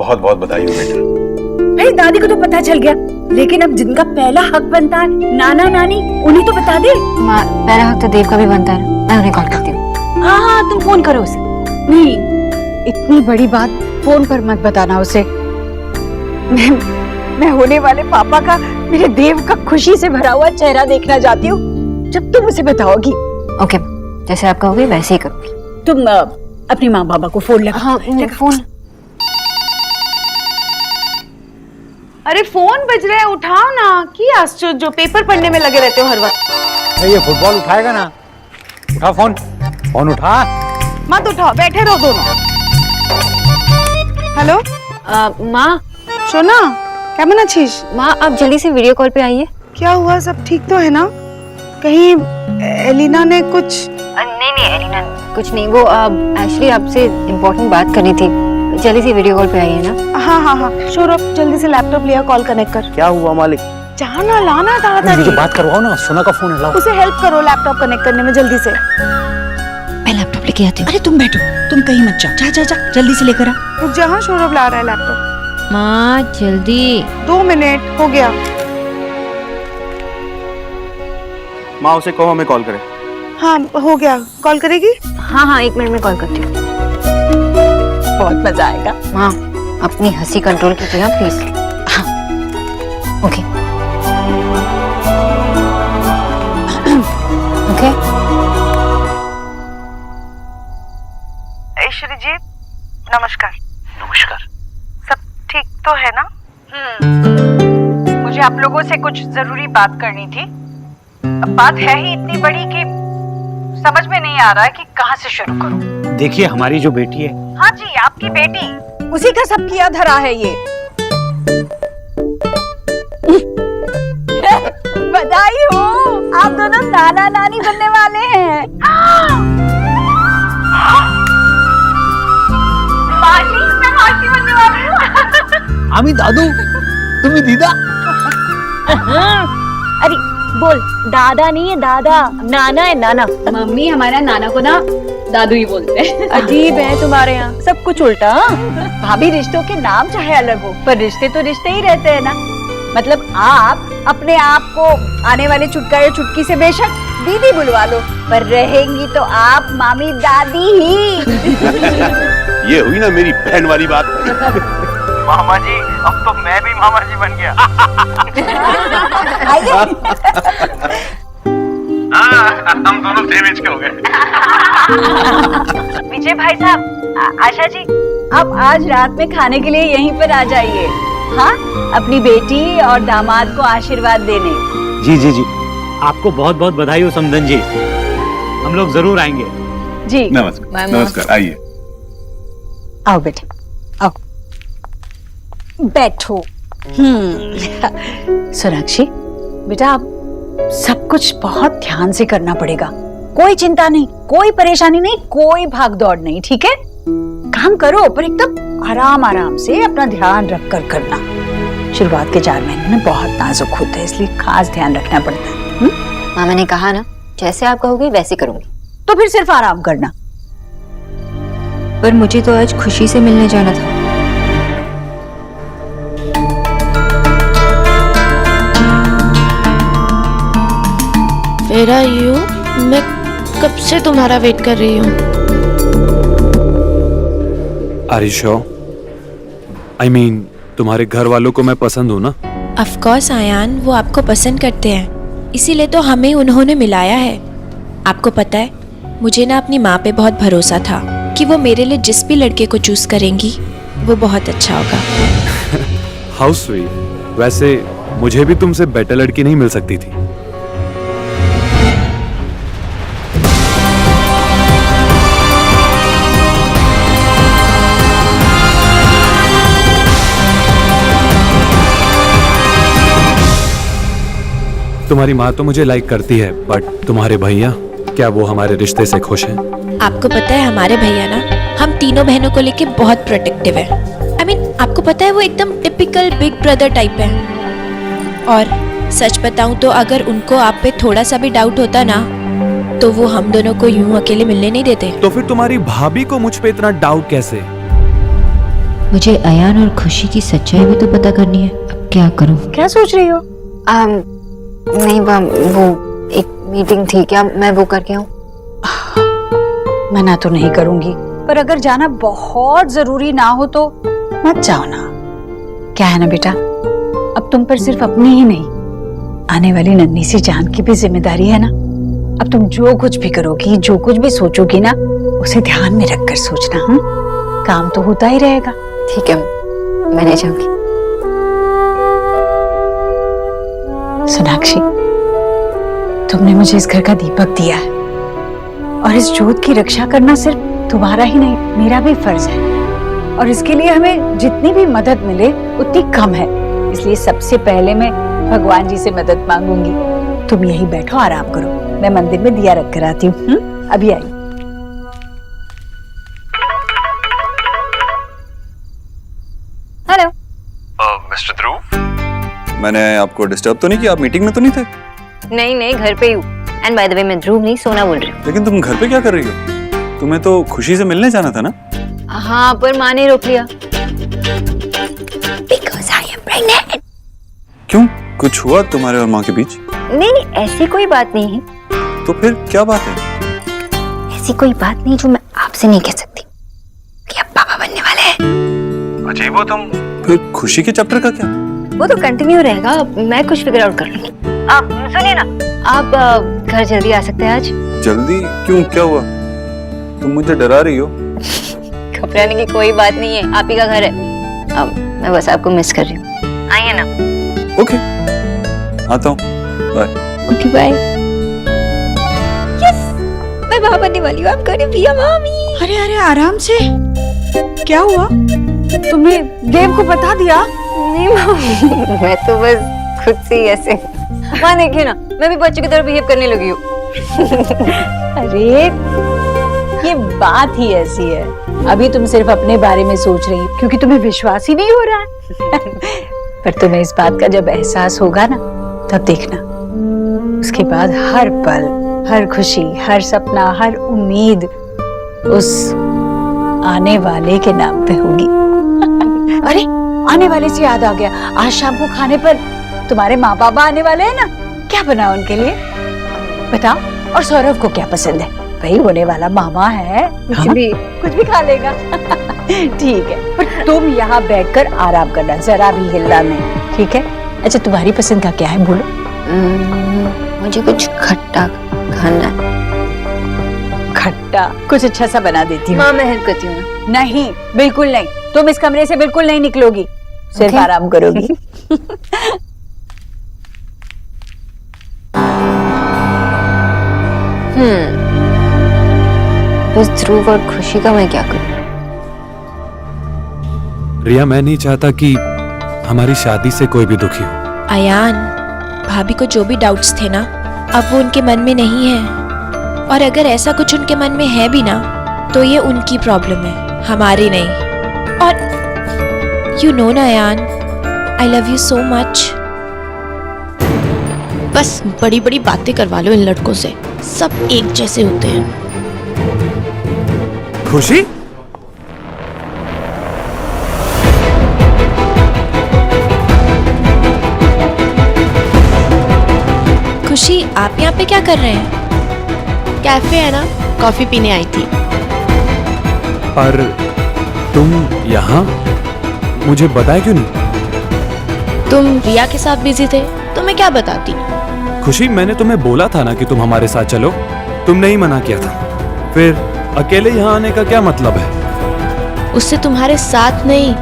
बहुत बहुत बधाई हो बेटा। अरे दादी को तो पता चल गया, लेकिन अब जिनका पहला हक बनता है नाना नानी, उन्हें तो बता दे। माँ, पहला हक तो देव का भी बनता है ना, मैं उन्हें कॉल करती हूँ। हाँ, तुम फोन करो उसे। नहीं, इतनी बड़ी बात फोन पर मत बताना उसे। मैं होने वाले पापा का, मेरे देव का खुशी से भरा हुआ चेहरा देखना चाहती हूँ जब तुम उसे बताओगी। ओके, जैसे आप कहोगे वैसे ही करूँगी। तुम अपनी माँ बाबा को फोन लगा। हाँ, फोन। अरे फोन बज रहा है, उठाओ ना। की आश्चर्य, जो पेपर पढ़ने में लगे रहते हो हर वक्त। ये फुटबॉल उठाएगा ना, उठा फोन, फोन उठा। मत उठाओ, बैठे रहो दोनों। हेलो माँ, सोना, কেমন আছিস? माँ आप जल्दी से वीडियो कॉल पे आइए। क्या हुआ, सब ठीक तो है ना? कहीं एलिना ने कुछ? नहीं एलिना कुछ नहीं, वो एक्चुअली आपसे इम्पोर्टेंट बात करनी थी, जल्दी से वीडियो कॉल पे आइए ना। हाँ, सौरभ जल्दी से लैपटॉप लिया, कॉल कनेक्ट कर। क्या हुआ मालिक? जाना लाना ताड़ाताड़ी। मुझे बात करवाओ ना, सोना का फोन है, लाओ। उसे हेल्प करो लैपटॉप कनेक्ट करने में जल्दी से। मैं लैपटॉप लेके आती हूँ। अरे तुम बैठो, तुम कहीं मत जाओ। जा जल्दी से लेकर आ। रुक जा, हाँ सौरभ ला रहा है लैपटॉप। माँ जल्दी। 2 मिनट हो गया। माँ उसे कहो हमें कॉल करे। हाँ हो गया, कॉल करेगी? हाँ 1 मिनट में कॉल करती हूँ। बहुत मजा आएगा। माँ अपनी हंसी कंट्रोल कीजिए प्लीज। हाँ ओके ओके। ऐश्वर्या जी नमस्कार। नमस्कार। सब ठीक तो है ना? मुझे आप लोगों से कुछ जरूरी बात करनी थी। अब बात है ही इतनी बड़ी कि समझ में नहीं आ रहा है कि कहाँ से शुरू करूं। देखिए हमारी जो बेटी है। हाँ जी, आपकी बेटी। उसी का सब किया धरा है ये। बधाई हो, आप दोनों नाना नानी बनने वाले हैं। मैं मासी बनने वाली हूँ। आमी दादू, तुम्ही दीदा। अरे बोल, दादा नहीं है दादा, नाना है नाना। मम्मी हमारा नाना को ना दादू ही बोलते हैं। अजीब है तुम्हारे यहाँ, सब कुछ उल्टा। भाभी रिश्तों के नाम चाहे अलग हो, पर रिश्ते तो रिश्ते ही रहते हैं ना। मतलब आप अपने आप को आने वाले चुटका या चुटकी से बेशक दीदी बुलवा लो, पर रहेंगी तो आप मामी दादी ही। ये हुई ना मेरी बहन वाली बात। मामा जी, अब तो मैं भी मामा जी बन गया। हम दोनों सेम एज के हो गए। विजय भाई साहब, आशा जी, आप आज रात में खाने के लिए यहीं पर आ जाइए। हाँ, अपनी बेटी और दामाद को आशीर्वाद देने। जी, आपको बहुत बहुत बधाई हो समधन जी, हम लोग जरूर आएंगे। जी नमस्कार, आइए। आओ बेटे, आओ बैठो। सोनाक्षी बेटा, आप सब कुछ बहुत ध्यान से करना पड़ेगा। कोई चिंता नहीं, कोई परेशानी नहीं, कोई भाग दौड़ नहीं, ठीक है? काम करो पर एकदम आराम आराम से अपना ध्यान रख कर करना। शुरुआत के 4 महीने में बहुत नाजुक होता है, इसलिए खास ध्यान रखना पड़ता है। माँ मैंने कहा ना, जैसे आप कहोगे वैसे करूंगी। तो फिर सिर्फ आराम करना। पर मुझे तो आज खुशी से मिलने जाना था। Where are you? मैं कब से तुम्हारा वेट कर रही हूँ। Are you sure? I mean, तुम्हारे घर वालों को मैं पसंद हूँ ना? ऑफ कोर्स आयान, वो आपको पसंद करते हैं, इसीलिए तो हमें उन्होंने मिलाया है। आपको पता है, मुझे ना अपनी माँ पे बहुत भरोसा था कि वो मेरे लिए जिस भी लड़के को चूज करेंगी वो बहुत अच्छा होगा। How sweet. वैसे मुझे भी तुमसे बेटर लड़की नहीं मिल सकती थी। तुम्हारी माँ तो मुझे लाइक करती है, बट तुम्हारे भैया, क्या वो हमारे रिश्ते से खुश हैं? आपको पता है हमारे भैया ना हम तीनों बहनों को लेके बहुत प्रोटेक्टिव है। I mean, आपको पता है वो एकदम टिपिकल बिग ब्रदर टाइप है। और सच बताऊं तो अगर उनको आप पे थोड़ा सा भी डाउट होता ना, तो वो हम दोनों को यूं अकेले मिलने नहीं देते। तो फिर तुम्हारी भाभी को मुझ पे इतना डाउट कैसे? मुझे अयान और खुशी की सच्चाई भी तो पता करनी है। अब क्या करूं? क्या सोच रही हो? नहीं वो एक मीटिंग थी, क्या मैं वो करके आऊं? मना तो नहीं करूंगी, पर अगर जाना बहुत जरूरी ना हो तो मत जाओ ना। क्या है ना बेटा, अब तुम पर सिर्फ अपनी ही नहीं, आने वाली नन्ही सी जान की भी जिम्मेदारी है ना। अब तुम जो कुछ भी करोगी, जो कुछ भी सोचोगी ना, उसे ध्यान में रखकर सोचना। काम तो होता ही रहेगा। ठीक है, मैंने जाऊंगी। सोनाक्षी, तुमने मुझे इस घर का दीपक दिया है और इस जोत की रक्षा करना सिर्फ तुम्हारा ही नहीं, मेरा भी फर्ज है। और इसके लिए हमें जितनी भी मदद मिले उतनी कम है, इसलिए सबसे पहले मैं भगवान जी से मदद मांगूंगी। तुम यही बैठो, आराम करो, मैं मंदिर में दिया रख कर आती हूँ। अभी आई। हेलो मिस्टर ध्रुव, मैंने आपको डिस्टर्ब तो नहीं किया? आप मीटिंग में तो नहीं थे? नहीं, घर पे ही हूँ। एंड बाय द वे, मैं ध्रुव नहीं, सोना बोल रही हूँ। लेकिन तुम घर पे क्या कर रही हो? तुम्हें तो खुशी से मिलने जाना था ना? हाँ, पर माँ ने रोक लिया। Because I am pregnant. क्यों, कुछ हुआ तुम्हारे और माँ के बीच? नहीं, ऐसी कोई बात नहीं है। तो फिर क्या बात है? ऐसी कोई बात नहीं जो मैं आपसे नहीं कह सकती कि अब पापा बनने वाले हैं। अजीब हो तुम। फिर खुशी के चैप्टर का क्या? वो तो कंटिन्यू रहेगा, मैं कुछ फिगर आउट कर लूंगी। आप सुनिए ना, आप घर जल्दी आ सकते हैं आज? जल्दी क्यों, क्या हुआ? तुम मुझे डरा रही हो। घबराने की कोई बात नहीं है, आप ही का घर है। अब मैं बस आपको मिस कर रही हूँ। आइए ना। ओके, आता हूँ। बाय। Okay, bye. यस, मैं वहां बनने वाली हूँ। I'm gonna be a mommy। अरे आराम से, क्या हुआ? तुमने देव को बता दिया? नहीं मम्मी, मैं तो बस खुद से ही ऐसे। वहाँ देखिए ना, मैं भी बच्चे की तरह बिहेव करने लगी हूँ। अरे ये बात ही ऐसी है, अभी तुम सिर्फ अपने बारे में सोच रही हो क्योंकि तुम्हें विश्वास ही नहीं हो रहा है। पर तुम्हें इस बात का जब एहसास होगा ना, तब देखना, उसके बाद हर पल, हर खुशी, हर सपना, हर उम्मीद उस आने वाले के नाम पे होगी। अरे आने वाले से याद आ गया, आज शाम को खाने पर तुम्हारे माँ बाबा आने वाले हैं ना, क्या बनाओ उनके लिए बताओ। और सौरभ को क्या पसंद है? भाई होने वाला मामा है, कुछ भी खा लेगा। ठीक है, पर तुम यहाँ बैठकर आराम करना, जरा भी हिलना नहीं, ठीक है? अच्छा, तुम्हारी पसंद का क्या है बोलो? मुझे कुछ खट्टा खाना है। खट्टा? कुछ अच्छा सा बना देती हूँ। माँ, मैं हेल्प करती हूँ ना। नहीं, बिल्कुल नहीं, तुम इस कमरे से बिल्कुल नहीं निकलोगी, सिर्फ आराम करोगी। बस ध्रुव और खुशी का मैं क्या करूं? रिया, मैं नहीं चाहता कि हमारी शादी से कोई भी दुखी हो। अयान, भाभी को जो भी डाउट्स थे ना, अब वो उनके मन में नहीं है। और अगर ऐसा कुछ उनके मन में है भी ना, तो ये उनकी प्रॉब्लम है, हमारी नहीं। और यू नो ना Ayaan, I love you so much. बस बड़ी बड़ी बातें करवा लो इन लड़कों से, सब एक जैसे होते हैं। खुशी, खुशी, आप यहाँ पे क्या कर रहे हैं? कैफे है ना, कॉफी पीने आई थी। पर तुम यहाँ मुझे बताया क्यों नहीं? तुम रिया के साथ बिजी थे तो मैं क्या बताती। खुशी, मैंने तुम्हें बोला था ना कि तुम हमारे साथ चलो, तुमने ही मना किया था। फिर अकेले यहाँ आने का क्या मतलब है? उससे तुम्हारे साथ नहीं,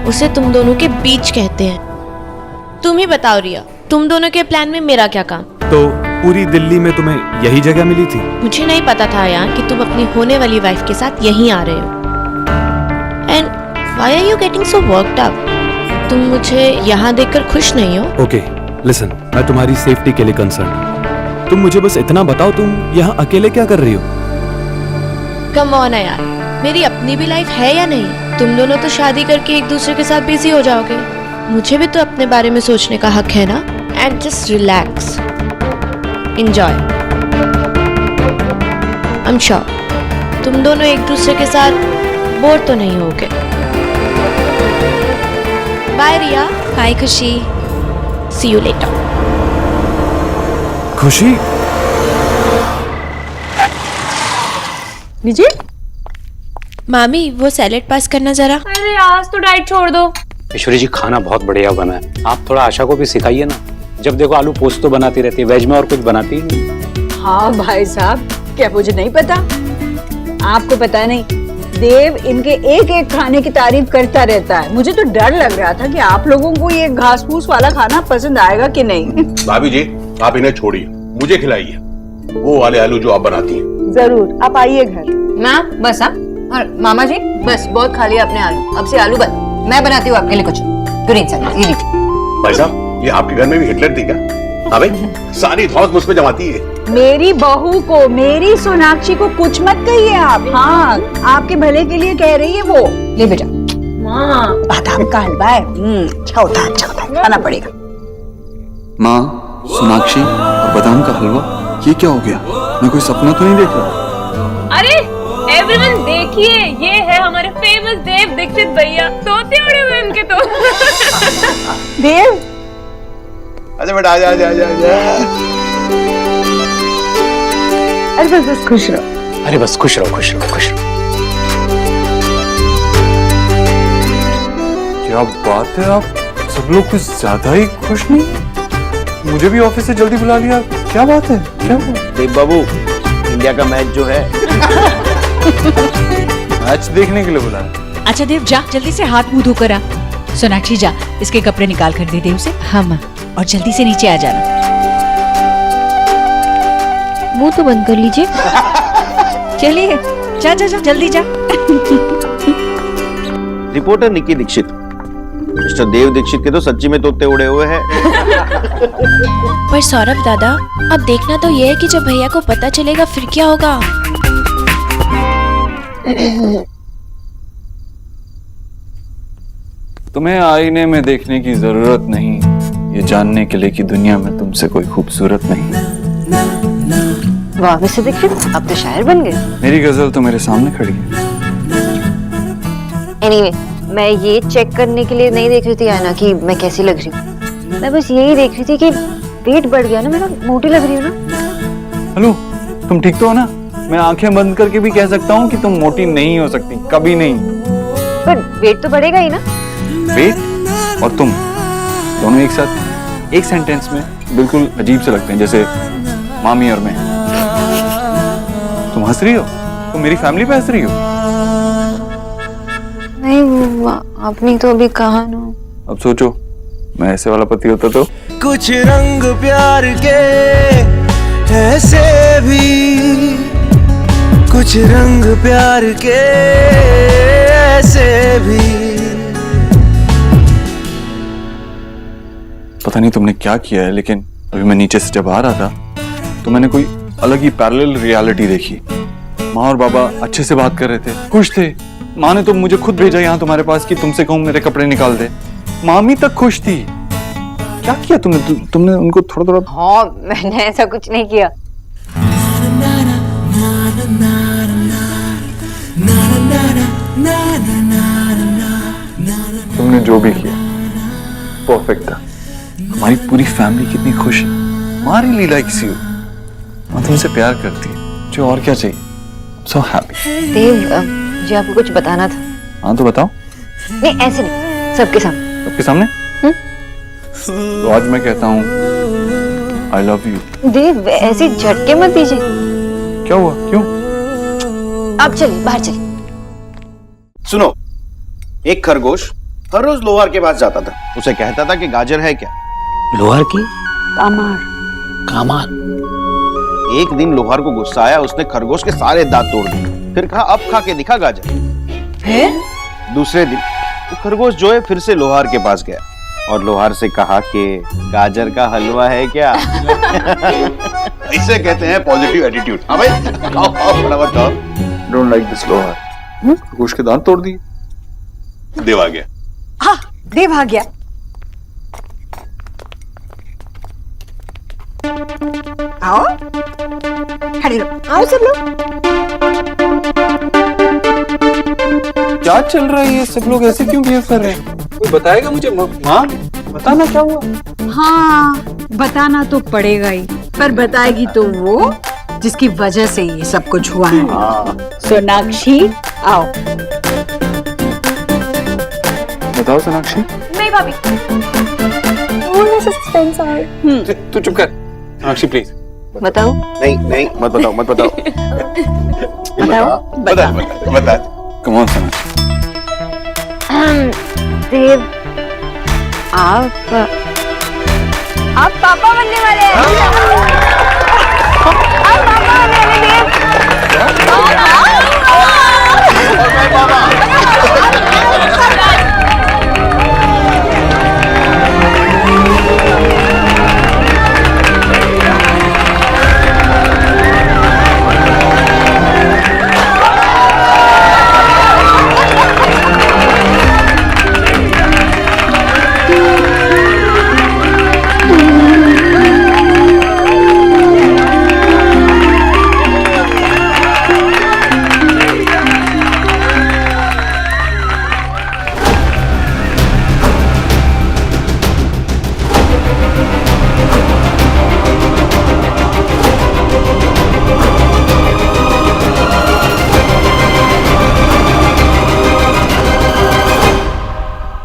उसे तुम दोनों के बीच कहते हैं। तुम ही बताओ रिया, तुम दोनों के प्लान में मेरा क्या काम? तो पूरी दिल्ली में तुम्हें यही जगह मिली थी? मुझे नहीं पता था यार कि तुम अपनी होने वाली वाइफ के साथ यहीं आ रहे हो। And why are you getting so worked up? तुम मुझे यहाँ देखकर खुश नहीं हो? ओके, लिसन, मैं तुम्हारी सेफ्टी के लिए कंसर्न। तुम मुझे बस इतना बताओ, तुम यहाँ अकेले क्या कर रही हो? कम ऑन यार, मेरी अपनी भी लाइफ है या नहीं? तुम दोनों तो शादी करके एक दूसरे के साथ बिजी हो जाओगे, मुझे भी तो अपने बारे में सोचने का हक है ना। And just relax, enjoy. I am sure तुम दोनों एक दूसरे के साथ बोर तो नहीं होगे। बाय रिया। बाय खुशी। सी यू लेटर। खुशी, विजय, मामी वो सैलेड पास करना जरा। अरे आज तो डाइट छोड़ दो। ईश्वरी जी खाना बहुत बढ़िया बना है, आप थोड़ा आशा को भी सिखाइए ना। जब देखो आलू पोस्त तो बनाती रहती है, वेज में और कुछ बनाती ही नहीं। हाँ भाई साहब, क्या मुझे नहीं पता? आपको पता नहीं, देव इनके एक एक खाने की तारीफ करता रहता है। मुझे तो डर लग रहा था कि आप लोगों को ये घास फूस वाला खाना पसंद आएगा कि नहीं। भाभी जी आप इन्हें छोड़िए, मुझे खिलाइए वो वाले आलू जो आप बनाती हैं। जरूर, आप आइए घर। माँ बस। हाँ, और मामा जी बस, बहुत खा लिया अपने आलू, अब से आलू बंद। मैं बनाती हूँ आपके लिए कुछ। ग्रीन सैलेड, ये लीजिए। भाई साहब ये आपके घर में भी हिटलर थी क्या? हाँ भाई, सारी धौंस मुझ पे जमाती है। मेरी बहू को, मेरी सोनाक्षी को कुछ मत कहिए आप। हाँ, आपके भले के लिए कह रही है वो। ले बेटा। माँ बादाम का हलवा है, अच्छा होता है, अच्छा होता है, खाना पड़ेगा। माँ, सोनाक्षी और बादाम का हलवा, ये क्या हो गया? मैं कोई सपना तो नहीं देख रहा? अरे एवरीवन देखिए, ये है हमारे फेमस देव दीक्षित भैया। तोते उड़े हुए उनके तो। देव, अच्छा बेटा आजा आजा आजा आजा। अरे बस बस खुश रहो। अरे बस खुश रहो, खुश रहो, खुश रहो। क्या बात है, आप सब लोग कुछ ज्यादा ही खुश नहीं? मुझे भी ऑफिस से जल्दी बुला लिया, क्या बात है? क्या बात? देव बाबू, इंडिया का मैच जो है मैच देखने के लिए बुलाया? अच्छा देव जा, जल्दी से हाथ मुंह धोकर आ। सोनाक्षी जा, इसके कपड़े निकाल कर दे दे उसे। हाँ माँ, और जल्दी से नीचे आ जाना। मुंह तो बंद कर लीजिए। चलिए, जा जा जा, जल्दी जा। रिपोर्टर निकी दीक्षित, मिस्टर देव दीक्षित के तो सच्ची में तोते उड़े हुए हैं। पर सौरभ दादा, अब देखना तो ये है कि जब भैया को पता चलेगा फिर क्या होगा। तुम्हें आईने में देखने की जरूरत नहीं, ये जानने के लिए कि दुनिया में तुमसे कोई खूबसूरत नहीं। वाह मिस्टर दीक्षित, आप तो शायर बन गए। मेरी गजल तो मेरे सामने खड़ी है। एनीवे, मैं ये चेक करने के लिए नहीं देख रही थी आना कि मैं कैसी लग रही हूँ। मैं बस यही देख रही थी कि पेट बढ़ गया ना मेरा, मोटी लग रही हूँ ना। हेलो, तुम ठीक तो हो ना? मैं आंखें बंद करके भी कह सकता हूँ कि तुम मोटी नहीं हो सकती, कभी नहीं। पर वेट तो बढ़ेगा ही ना। वेट और तुम दोनों एक साथ एक सेंटेंस में बिल्कुल अजीब से लगते हैं, जैसे मामी और मैं। तुम हंस रही हो? तुम मेरी फैमिली पे हंस रही हो? नहीं, वो आपने तो अभी कहा ना। अब सोचो, मैं ऐसे वाला पति होता तो। कुछ रंग प्यार के ऐसे भी, कुछ रंग प्यार के ऐसे भी। पता नहीं तुमने क्या किया है, लेकिन अभी मैं नीचे से जब आ रहा था तो मैंने कोई अलग ही पैरेलल रियलिटी देखी। माँ और बाबा अच्छे से बात कर रहे थे, खुश थे। माँ ने तो मुझे खुद भेजा यहाँ तुम्हारे पास कि तुमसे कहूँ मेरे कपड़े निकाल दे। मामी तक खुश थी। क्या किया तुमने? तुमने उनको थोड़ा थोड़ा। हाँ, मैंने ऐसा कुछ नहीं किया। तुमने जो भी किया परफेक्ट था। हमारी पूरी फैमिली कितनी खुश है। माँ रियली लाइक्स यू। माँ तुमसे प्यार करती है, जो और क्या चाहिए। So happy. देव, मुझे आपको कुछ बताना था। हाँ तो बताओ। नहीं ऐसे नहीं, सबके सामने। सबके सामने? तो आज मैं कहता हूँ आई लव यू। देव ऐसे झटके मत दीजिए। क्या हुआ? क्यों? आप चलिए, बाहर चलिए। सुनो, एक खरगोश हर रोज लोहार के पास जाता था। उसे कहता था कि गाजर है क्या? लोहार की कामार। कामार। एक दिन लोहार को गुस्सा आया, उसने खरगोश के सारे दांत तोड़ दिए। फिर कहा अब खा के दिखा गाजर। फिर दूसरे दिन वो खरगोश जो है फिर से लोहार के पास गया और लोहार से कहा कि गाजर का हलवा है क्या? इसे कहते हैं पॉजिटिव एटीट्यूड। हाँ भाई, खाओ खाओ फटाफट खाओ। डोंट लाइक दिस लोहार। खरगोश के दांत तोड़ दिए। देव आ गया। हाँ, देव आ गया। आओ, खड़े रहो। आओ सब लोग। क्या चल रहा है? ये सब लोग ऐसे क्यों बिहेव कर रहे हैं? कोई बताएगा मुझे? माँ बताना क्या हुआ? हाँ, बताना तो पड़ेगा ही, पर बताएगी तो वो जिसकी वजह से ये सब कुछ हुआ है। सोनाक्षी आओ। बताओ सोनाक्षी। नहीं भाभी, सस्पेंस आ रहा। तू चुप कर सोनाक्षी प्लीज। बताओ। नहीं नहीं मत बताओ मत बताओ। बता बता। Come on Sonakshi. देव, आप पापा बनने वाले हैं। आप पापा बनने वाले देव।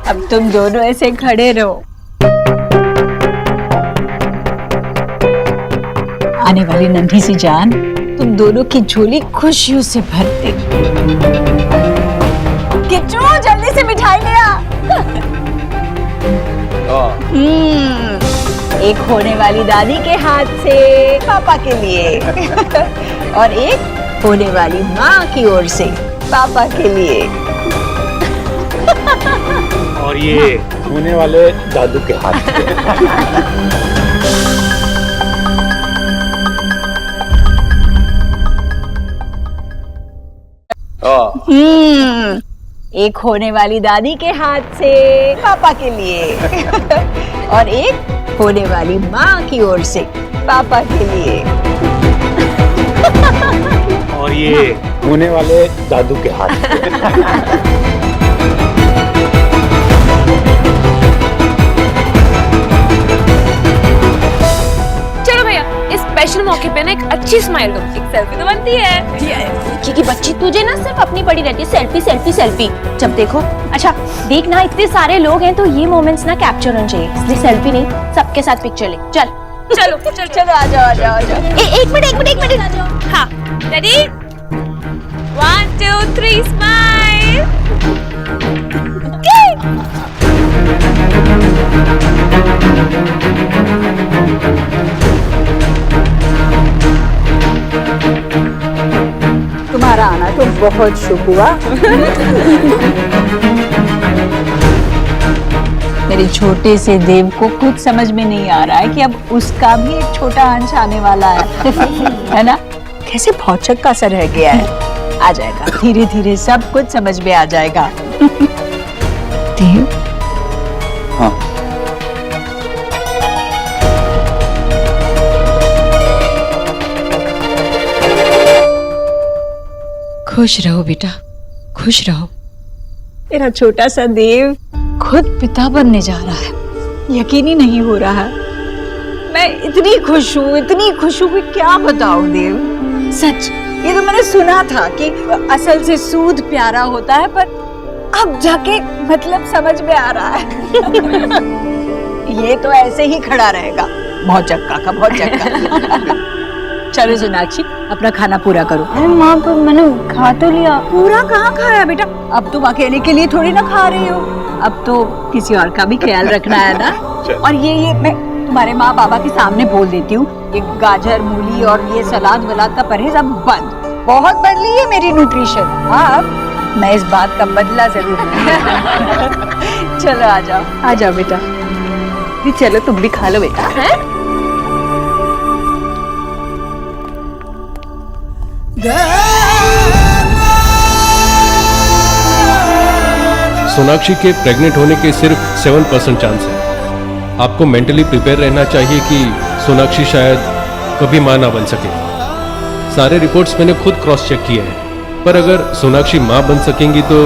अब तुम दोनों ऐसे खड़े रहो। आने वाली नन्ही सी जान तुम दोनों की झोली खुशियों से भर दे। किच्चू जल्दी से मिठाई ले आ। एक होने वाली दादी के हाथ से पापा के लिए और एक होने वाली माँ की ओर से पापा के लिए। और ये होने वाले दादू के हाथ से। एक होने वाली दादी के हाथ से पापा के लिए और एक होने वाली माँ की ओर से पापा के लिए। और ये होने वाले दादू के हाथ से। चलो भैया, इस स्पेशल मौके पे ना एक अच्छी स्माइल दो, एक सेल्फी तो बनती है। क्योंकि बच्ची तुझे ना सिर्फ अपनी पड़ी रहती है, सेल्फी सेल्फी सेल्फी। जब देखो, अच्छा देख ना, इतने सारे लोग हैं तो ये मोमेंट्स ना कैप्चर होने चाहिए, इसलिए सेल्फी नहीं, सबके साथ पिक्चर ले। चल चलो चलो आ जाओ आ जाओ आ जाओ। एक मिनट आ जाओ। हाँ, रेडी 1 2 3 स्माइल। तुम्हारा आना तो बहुत शुभ हुआ। मेरे छोटे से देव को कुछ समझ में नहीं आ रहा है कि अब उसका भी एक छोटा अंश आने वाला है ना? कैसे भौचक का असर रह गया है। आ जाएगा, धीरे धीरे सब कुछ समझ में आ जाएगा। देव, हाँ खुश रहो बेटा, खुश रहो। मेरा छोटा सा देव खुद पिता बनने जा रहा है, यकीन ही नहीं हो रहा है। मैं इतनी खुश हूँ कि क्या बताऊँ देव। सच, ये तो मैंने सुना था कि असल से सूद प्यारा होता है, पर अब जाके मतलब समझ में आ रहा है। ये तो ऐसे ही खड़ा रहेगा, बहुत चक्का का बहुत चक्का। चलो सोनाक्षी, अपना खाना पूरा करो। अरे माँ, तो मैंने खा तो लिया। पूरा कहाँ खाया बेटा? अब तुम अकेले के लिए थोड़ी ना खा रही हो, अब तो किसी और का भी ख्याल रखना है ना। और ये मैं तुम्हारे माँ बाबा के सामने बोल देती हूँ, ये गाजर मूली और ये सलाद वलाद का परहेज अब बंद। बहुत बदली है मेरी न्यूट्रिशन, अब मैं इस बात का बदला जरूर। चलो आ जाओ बेटा। चलो तुम भी खा लो बेटा। है? सोनाक्षी के प्रेग्नेंट होने के सिर्फ 7% चांस है। आपको मेंटली प्रिपेयर रहना चाहिए कि सोनाक्षी शायद कभी मां ना बन सके। सारे रिपोर्ट्स मैंने खुद क्रॉस चेक किए हैं, पर अगर सोनाक्षी मां बन सकेंगी तो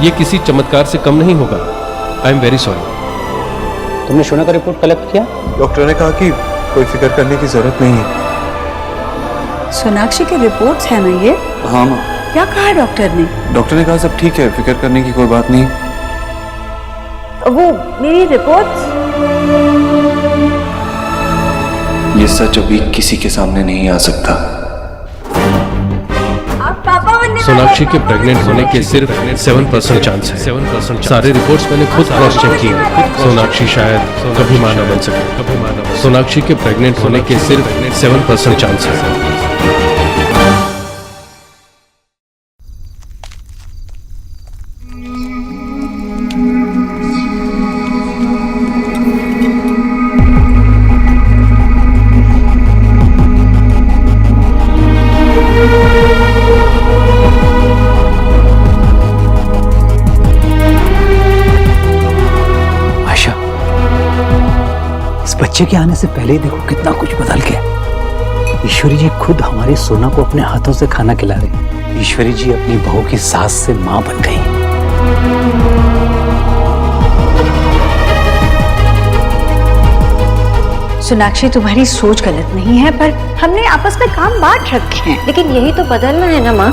ये किसी चमत्कार से कम नहीं होगा। I am very sorry. तुमने शोना का रिपोर्ट कलेक्ट किया? डॉक्टर ने कहा कि कोई फिक्र करने की जरूरत नहीं है। सोनाक्षी के रिपोर्ट्स है ना ये? हाँ माँ। क्या कहा डॉक्टर ने? डॉक्टर ने कहा सब ठीक है, फिक्र करने की कोई बात नहीं। वो मेरी रिपोर्ट्स? ये सच अभी किसी के सामने नहीं आ सकता। सोनाक्षी के प्रेग्नेंट होने के सिर्फ 7% चांस है। 7% सारे रिपोर्ट्स मैंने खुद क्रॉस चेक किए। सोनाक्षी शायद कभी मां न बन सके। सोनाक्षी के प्रेग्नेंट होने के सिर्फ 7% चांस है। बच्चे के आने से पहले ही देखो कितना कुछ बदल गया। ईश्वरी जी खुद हमारी सोना को अपने हाथों से खाना खिला रहे। ईश्वरी जी अपनी बहू की सास से मां बन गई। सोनाक्षी तुम्हारी सोच गलत नहीं है, पर हमने आपस में काम बांट रखे हैं। लेकिन यही तो बदलना है ना माँ।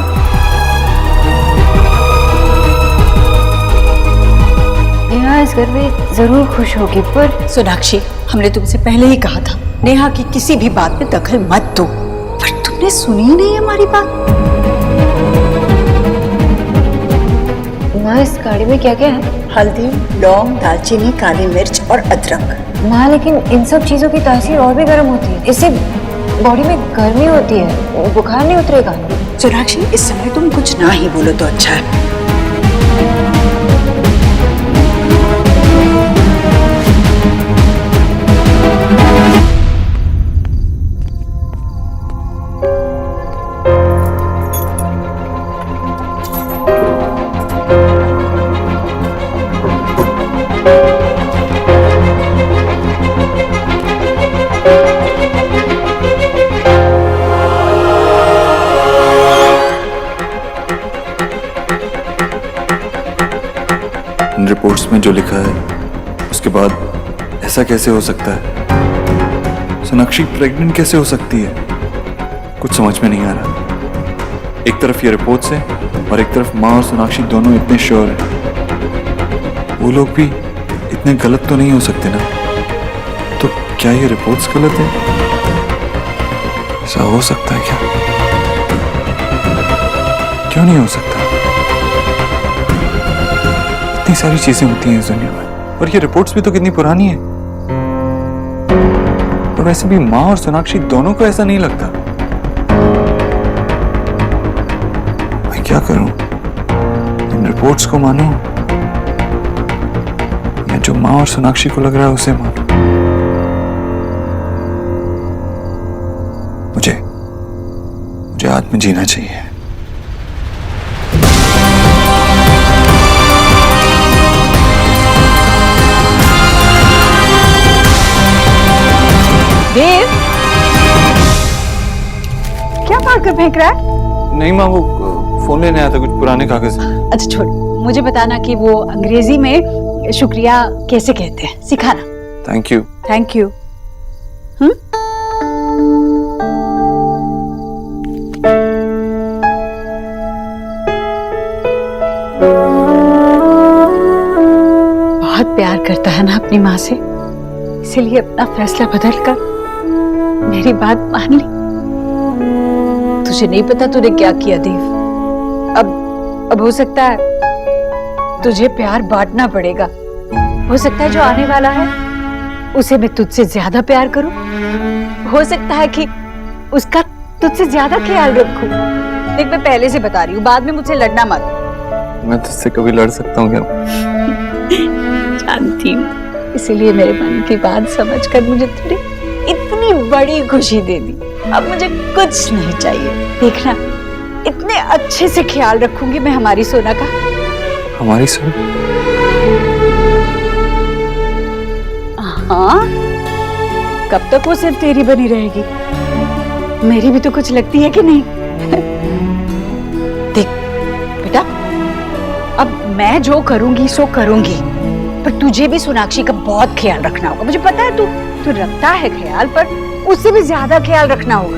नेहा इस घर में जरूर खुश होगी, पर सोनाक्षी, हमने तुमसे पहले ही कहा था नेहा की किसी भी बात में दखल मत दो, पर तुमने सुनी ही नहीं हमारी बात। माँ इस गाड़ी में क्या क्या है? हल्दी, लौंग, दालचीनी, काली मिर्च और अदरक। माँ लेकिन इन सब चीजों की तासीर और भी गर्म होती है, इससे बॉडी में गर्मी होती है, बुखार नहीं उतरेगा। सोनाक्षी, इस समय तुम कुछ ना ही बोलो तो अच्छा है। रिपोर्ट्स में जो लिखा है उसके बाद ऐसा कैसे हो सकता है? सोनाक्षी प्रेग्नेंट कैसे हो सकती है? कुछ समझ में नहीं आ रहा। एक तरफ ये रिपोर्ट्स है और एक तरफ माँ और सोनाक्षी दोनों इतने श्योर हैं। वो लोग भी इतने गलत तो नहीं हो सकते ना? तो क्या ये रिपोर्ट्स गलत है? ऐसा हो सकता है क्या? क्यों नहीं हो सकता? इतनी सारी चीजें होती हैं इस दुनिया में, और ये रिपोर्ट्स भी तो कितनी पुरानी है। और वैसे भी माँ और सोनाक्षी दोनों को ऐसा नहीं लगता। मैं क्या करूं? इन रिपोर्ट्स को मानूं या जो माँ और सोनाक्षी को लग रहा है उसे मानूं? मुझे आज में जीना चाहिए। देव, क्या मार कर फेंक रहा है? नहीं माँ, वो फोन लेने आया था, कुछ पुराने कागज। अच्छा छोड़, मुझे बताना कि वो अंग्रेजी में शुक्रिया कैसे कहते हैं, सिखाना। Thank you. Thank you. बहुत प्यार करता है ना अपनी माँ से, इसीलिए अपना फैसला बदलकर मेरी बात मान ली। तुझे नहीं पता तूने क्या किया देव। अब हो सकता है तुझे प्यार बांटना पड़ेगा। हो सकता है जो आने वाला है उसे मैं तुझसे ज्यादा प्यार करूं। हो सकता है कि उसका तुझसे ज्यादा ख्याल रखूं। देख, मैं पहले से बता रही हूँ, बाद में मुझसे लड़ना मत। मैं तुझसे कभी लड़ सकता हूँ क्या? जानती हूँ, इसीलिए मेरे मन की बात समझकर मुझे तेरी इतनी बड़ी खुशी दे दी। अब मुझे कुछ नहीं चाहिए। देखना, इतने अच्छे से ख्याल रखूंगी मैं हमारी सोना का। हमारी सोना? हाँ, कब तक वो सिर्फ तेरी बनी रहेगी? मेरी भी तो कुछ लगती है कि नहीं? देख बेटा, अब मैं जो करूंगी सो करूंगी, पर तुझे भी सोनाक्षी का बहुत ख्याल रखना होगा। मुझे पता है तू रखता है ख्याल, पर उससे भी ज्यादा ख्याल रखना होगा।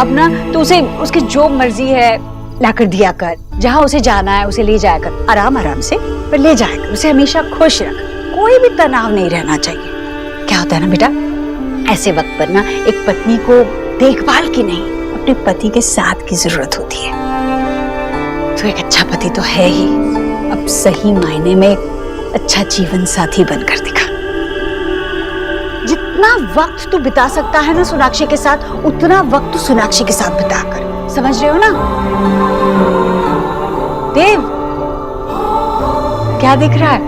अब ना तो उसे उसकी जो मर्जी है लाकर दिया कर, जहाँ उसे जाना है उसे ले जाया कर, आराम आराम से पर ले जाया कर। उसे हमेशा खुश रख, कोई भी तनाव नहीं रहना चाहिए। क्या होता है ना बेटा, ऐसे वक्त पर ना एक पत्नी को देखभाल की नहीं, अपने पति के साथ की जरूरत होती है। तो एक अच्छा पति तो है ही, अब सही मायने में अच्छा जीवन साथी बनकर दिखा। जितना वक्त तू बिता सकता है ना सोनाक्षी के साथ, उतना वक्त तू सोनाक्षी के साथ बिता कर। समझ रहे हो ना देव? क्या दिख रहा है?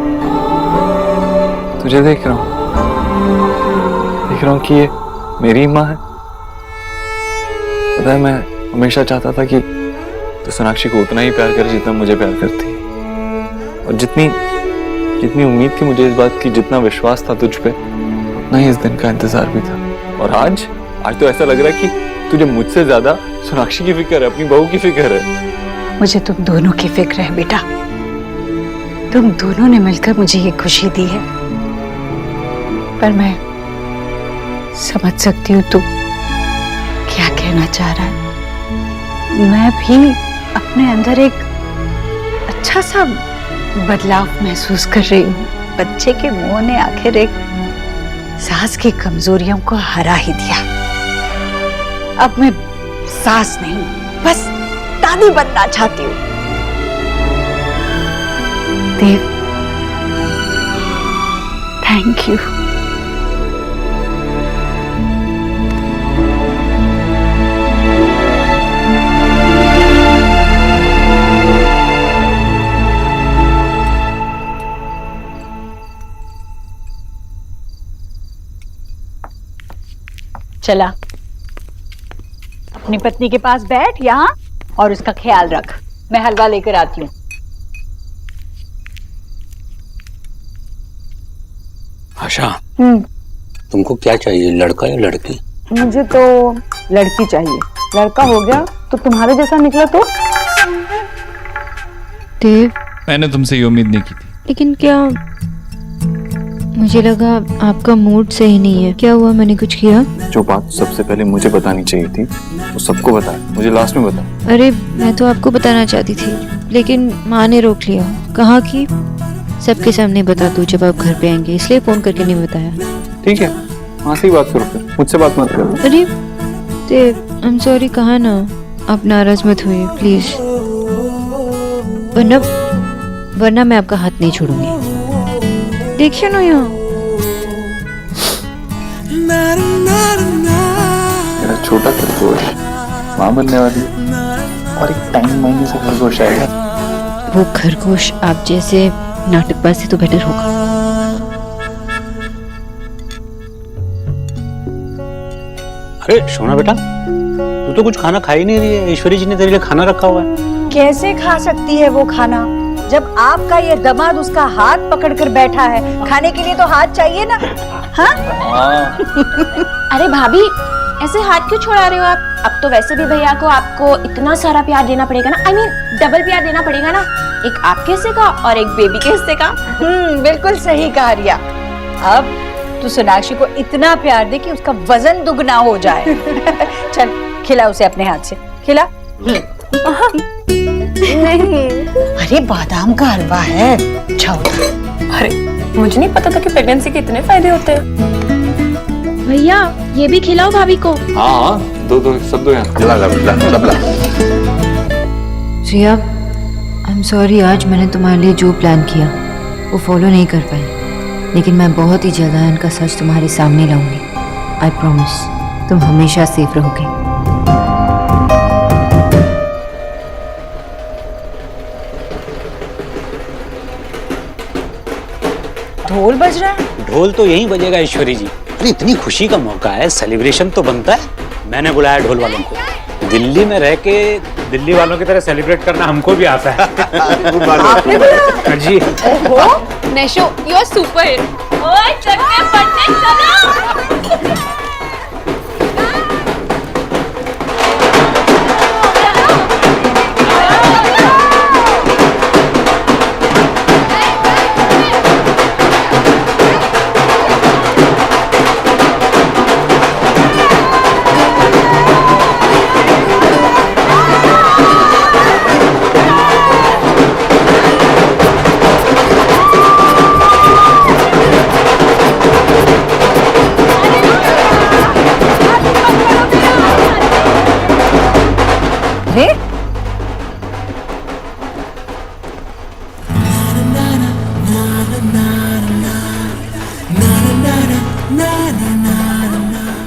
तुझे देख रहा हूँ कि ये मेरी माँ है। पता है, मैं हमेशा चाहता था कि तो सोनाक्षी को उतना ही प्यार करे जितना मुझे प्यार करती है, और जितनी उम्मीद थी मुझे इस बात की, जितना विश्वास था तुझ पे, उतना ही इस दिन का इंतजार भी था। और आज तो ऐसा लग रहा है कि तुझे मुझसे ज्यादा सोनाक्षी की फिक्र है, अपनी बहू की फिक्र है। मुझे तुम दोनों की फिक्र है बेटा, तुम दोनों ने मिलकर मुझे ये खुशी दी है। पर मैं समझ सकती हूँ तू क्या कहना चाह रहा है। मैं भी अपने अंदर एक अच्छा सा बदलाव महसूस कर रही हूँ। बच्चे के मुंह ने आखिर एक सास की कमजोरियों को हरा ही दिया। अब मैं सास नहीं, बस दादी बनना चाहती हूँ। देव, थैंक यू। चला, अपनी पत्नी के पास बैठ यहाँ और उसका ख्याल रख। मैं हलवा लेकर आती हूँ। आशा, तुमको क्या चाहिए, लड़का या लड़की? मुझे तो लड़की चाहिए। लड़का हो गया तो तुम्हारे जैसा निकला तो? देव, मैंने तुमसे ये उम्मीद नहीं की थी। लेकिन क्या, मुझे लगा आपका मूड सही नहीं है। क्या हुआ, मैंने कुछ किया? जो बात सबसे पहले मुझे बतानी चाहिए थी वो सबको बता, मुझे लास्ट में बता। अरे मैं तो आपको बताना चाहती थी, लेकिन माँ ने रोक लिया। कहा कि सबके सामने बता दो जब आप घर पे आएंगे, इसलिए फोन करके नहीं बताया। ठीक है, वहाँ से ही बात करो, फिर मुझसे बात मत करो। अरे देव, आई एम सॉरी, कहा ना, आप नाराज मत हुए प्लीज, वरना मैं आपका हाथ नहीं छोड़ूंगी। देखिए ना यहाँ, मेरा छोटा खरगोश माँ बनने वाली है, और एक टाइम महीने से खरगोश आएगा। वो खरगोश आप जैसे नाटकबाज से तो बेटर होगा। अरे सोना बेटा, तू तो कुछ खाना खा ही नहीं रही है। ईश्वरी जी ने तेरे लिए खाना रखा हुआ है। कैसे खा सकती है वो खाना, जब आपका ये दामाद उसका हाथ पकड़कर बैठा है? खाने के लिए तो हाथ चाहिए ना। हाँ? अरे भाभी, ऐसे हाथ क्यों छोड़ा रहे हो आप? अब तो वैसे भी भैया को आपको इतना सारा प्यार देना पड़ेगा ना, I mean, डबल प्यार देना पड़ेगा ना, एक आपके हिस्से का और एक बेबी के हिस्से का। बिल्कुल सही कहा रिया। अब तू सोनाक्षी को इतना प्यार दे कि उसका वजन दुगना हो जाए। चल खिला उसे अपने हाथ से, खिला। नहीं, अरे बादाम का हलवा है, जाओ। अरे मुझे नहीं पता था कि प्रेगनेंसी के इतने फायदे होते हैं। भैया ये भी खिलाओ भाभी को। हाँ, दो सब दो यहाँ। रिया, आई एम सॉरी, आज मैंने तुम्हारे लिए जो प्लान किया वो फॉलो नहीं कर पाई, लेकिन मैं बहुत ही जल्द आयन का सच तुम्हारे सामने लाऊंगी। आई प्रॉमिस, तुम हमेशा सेफ रहोगे। ढोल बज रहा है? ढोल तो यहीं बजेगा ईश्वरी जी। अरे इतनी खुशी का मौका है, सेलिब्रेशन तो बनता है। मैंने बुलाया ढोल वालों को। दिल्ली में रह के दिल्ली वालों की तरह सेलिब्रेट करना हमको भी आता है। आपने बुलाया? जी। ओहो, नेशो, यू आर सुपर हिट। ओए चलते पढ़ने चलो।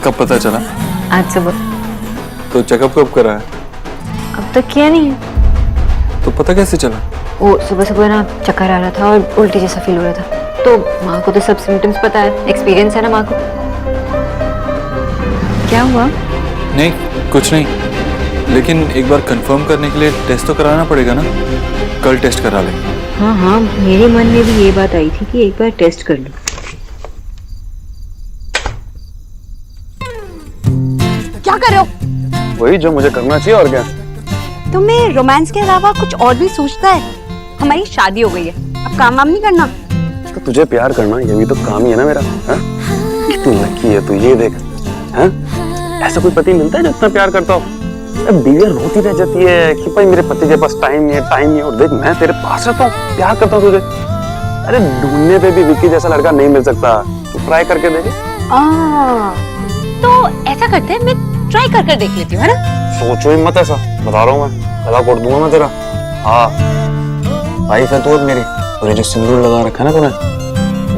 कब पता चला? आज सुबह। तो चेकअप कब करा है? अब तक किया नहीं है। तो पता कैसे चला? वो सुबह सुबह ना चक्कर आ रहा था और उल्टी जैसा फील हो रहा था, तो माँ को तो सब सिम्टम्स पता है, एक्सपीरियंस है ना माँ को। क्या हुआ? नहीं, कुछ नहीं, लेकिन एक बार कंफर्म करने के लिए टेस्ट तो कराना पड़ेगा ना। कल टेस्ट करा लेंगे। हाँ हाँ, मेरे मन में भी ये बात आई थी कि एक बार टेस्ट कर लो। क्या कर रहे हो? वही जो मुझे करना चाहिए, और क्या। तुम्हें रोमांस के अलावा कुछ और भी सोचता है? हमारी शादी हो गई है, अब काम वाम नहीं करना। तो तुझे प्यार करना ये भी तो काम ही है ना मेरा। कितनी लकी है तू, ये देख। ऐसा कोई पति मिलता है जो इतना प्यार करता हो? बीवियां रोती रह जाती है कि भाई मेरे पति के पास टाइम नहीं है, टाइम नहीं है, और देख मैं तेरे पास रहता हूँ, प्यार करता हूँ तुझे। अरे ढूंढने पे भी विक्की जैसा लड़का नहीं मिल सकता, तू ट्राई करके देखे। तो ऐसा करते हैं, मैं ट्राई कर देख लेती हूँ, है ना? सोचो ही मत ऐसा, बता रहा हूँ मैं, गला कोट दूंगा मैं तेरा। हाँ वाइफ है तू अब मेरी, और ये जो सिंदूर लगा रखा है ना तूने,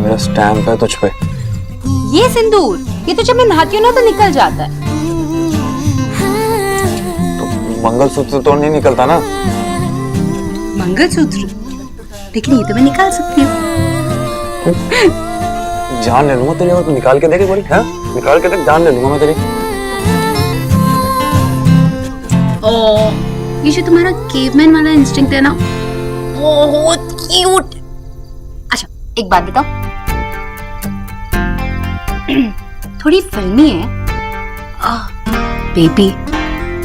मेरा स्टैम्प है तुझ पे। ये सिंदूर, ये तो जब मैं नहाती हूँ ना तो निकल जाता है। मंगलसूत्र तो नहीं निकलता ना। मंगलसूत्र? लेकिन ये तो मैं निकाल सकती हूँ। जान ले लूंगा तेरी, और तू निकाल के देखे बोली। हाँ निकाल के देख, जान ले लूंगा मैं तेरी। ये जो तुम्हारा केवमैन वाला इंस्टिंक्ट है ना, बहुत क्यूट। अच्छा एक बात बताओ, थोड़ी फिल्मी है। बेबी,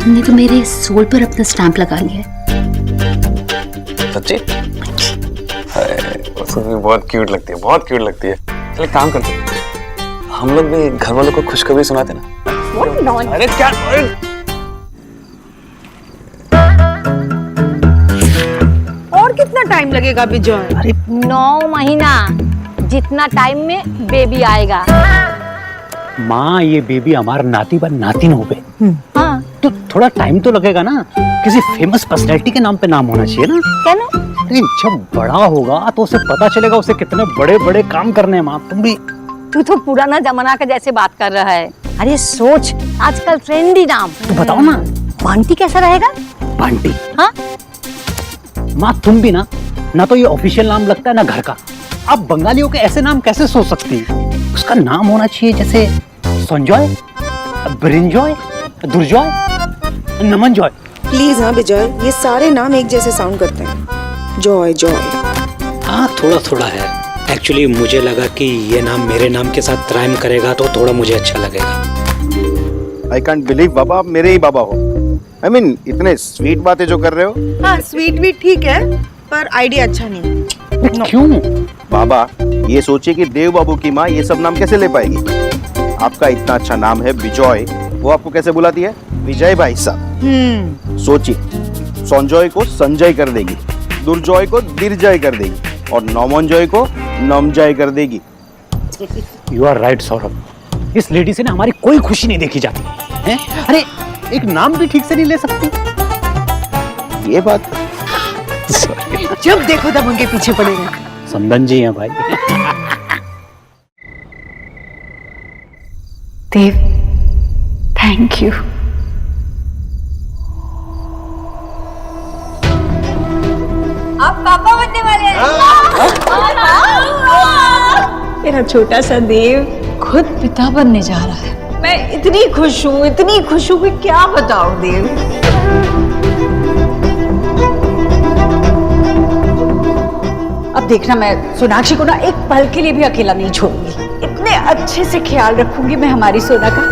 तुमने तो मेरे सोल पर अपना स्टैंप लगा लिया है। सच्ची? उसमें बहुत क्यूट लगती है, बहुत क्यूट लगती है। चल एक काम करते हैं, हम लोग भी घर वालों को खुशखबरी सुनाते ना। अरे क्या? और कितना टाइम लगेगा विजय? 9 महीना, जितना टाइम में बेबी आएगा। माँ ये बेबी हमारा नाती बन नातिन हो गए। हाँ तो थोड़ा टाइम तो लगेगा ना, किसी फेमस पर्सनैलिटी के नाम पे नाम होना चाहिए ना। क्या ना? अरे जब बड़ा होगा तो उसे पता चलेगा उसे कितने बड़े बड़े काम करने हैं। माँ तुम भी। तू तो पुराना जमाना का जैसे बात कर रहा है। अरे सोच, आजकल ट्रेंडी नाम। तो बताओ ना। बंटी कैसा रहेगा? बंटी? हाँ माँ तुम भी ना तो ये ऑफिशियल नाम लगता है ना घर का। अब बंगालियों के ऐसे नाम कैसे सोच सकती है? उसका नाम होना चाहिए जैसे संजॉय, ब्रिंजॉय, दुर्जॉय, नमनजॉय। प्लीज हाँ विजय, ये सारे नाम एक जैसे साउंड करते हैं। Joy Joy. हाँ थोड़ा थोड़ा है। एक्चुअली मुझे लगा कि ये नाम मेरे नाम के साथ राइम करेगा तो थोड़ा मुझे अच्छा लगेगा। आई कांट बिलीव बाबा, आप मेरे ही बाबा हो। I mean, इतने स्वीट बातें जो कर रहे हो। हाँ स्वीट भी ठीक है, पर आइडिया अच्छा नहीं। क्यों? बाबा ये सोचिए कि देव बाबू की माँ ये सब नाम कैसे ले पाएगी? आपका इतना अच्छा नाम है विजय, वो आपको कैसे बुलाती है विजय भाई साहब? सोचिए, संजय को संजय कर देगी, दुर्जॉय को दिरजय कर देगी, और नमनजॉय को नमजय कर देगी। यू आर राइट सौरभ, इस लेडी से ना हमारी कोई खुशी नहीं देखी जाती है। अरे एक नाम भी ठीक से नहीं ले सकती। ये बात जब देखो तब उनके पीछे पड़ेगा। समदन जी हैं भाई। देव, थैंक यू। आप पापा बनने वाले हैं। मेरा छोटा सा देव खुद पिता बनने जा रहा है। मैं इतनी खुश हूँ कि क्या बताऊं देव। अब देखना, मैं सोनाक्षी को ना एक पल के लिए भी अकेला नहीं छोड़ूंगी। इतने अच्छे से ख्याल रखूंगी मैं हमारी सोना का।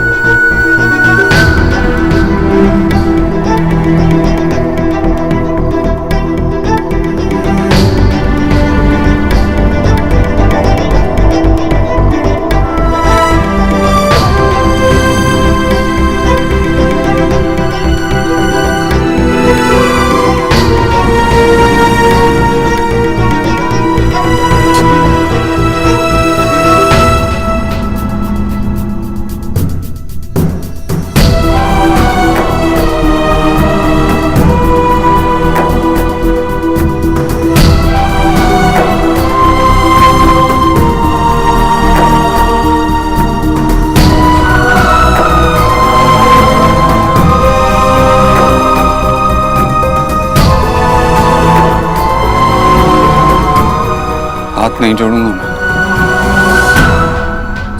नहीं जोड़ूंगा मैं,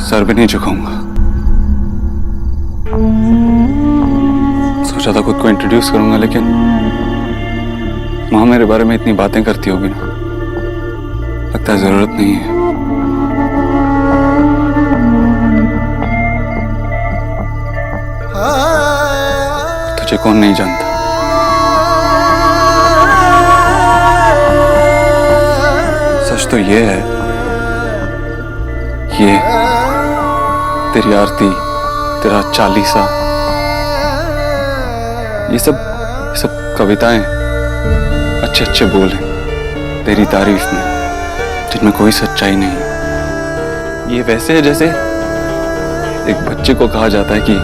सर भी नहीं झुकाऊंगा। सोचा था खुद को इंट्रोड्यूस करूंगा, लेकिन माँ मेरे बारे में इतनी बातें करती होगी ना, लगता है जरूरत नहीं है। तुझे कौन नहीं जानता। सच तो ये है, ये तेरी आरती, तेरा चालीसा, ये सब कविताएं अच्छे अच्छे बोल हैं तेरी तारीफ में, जिनमें कोई सच्चाई नहीं। ये वैसे है जैसे एक बच्चे को कहा जाता है कि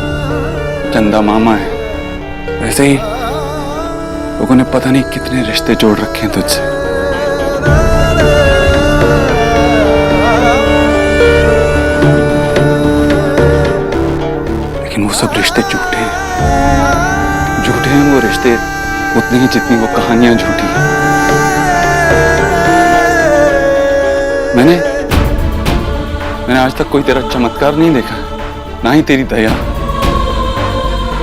चंदा मामा है, वैसे ही लोगों ने पता नहीं कितने रिश्ते जोड़ रखे हैं तुझसे। लेकिन वो सब रिश्ते झूठे हैं, झूठे हैं वो रिश्ते उतनी ही जितनी वो कहानियां झूठी हैं। मैंने आज तक कोई तेरा चमत्कार नहीं देखा, ना ही तेरी दया,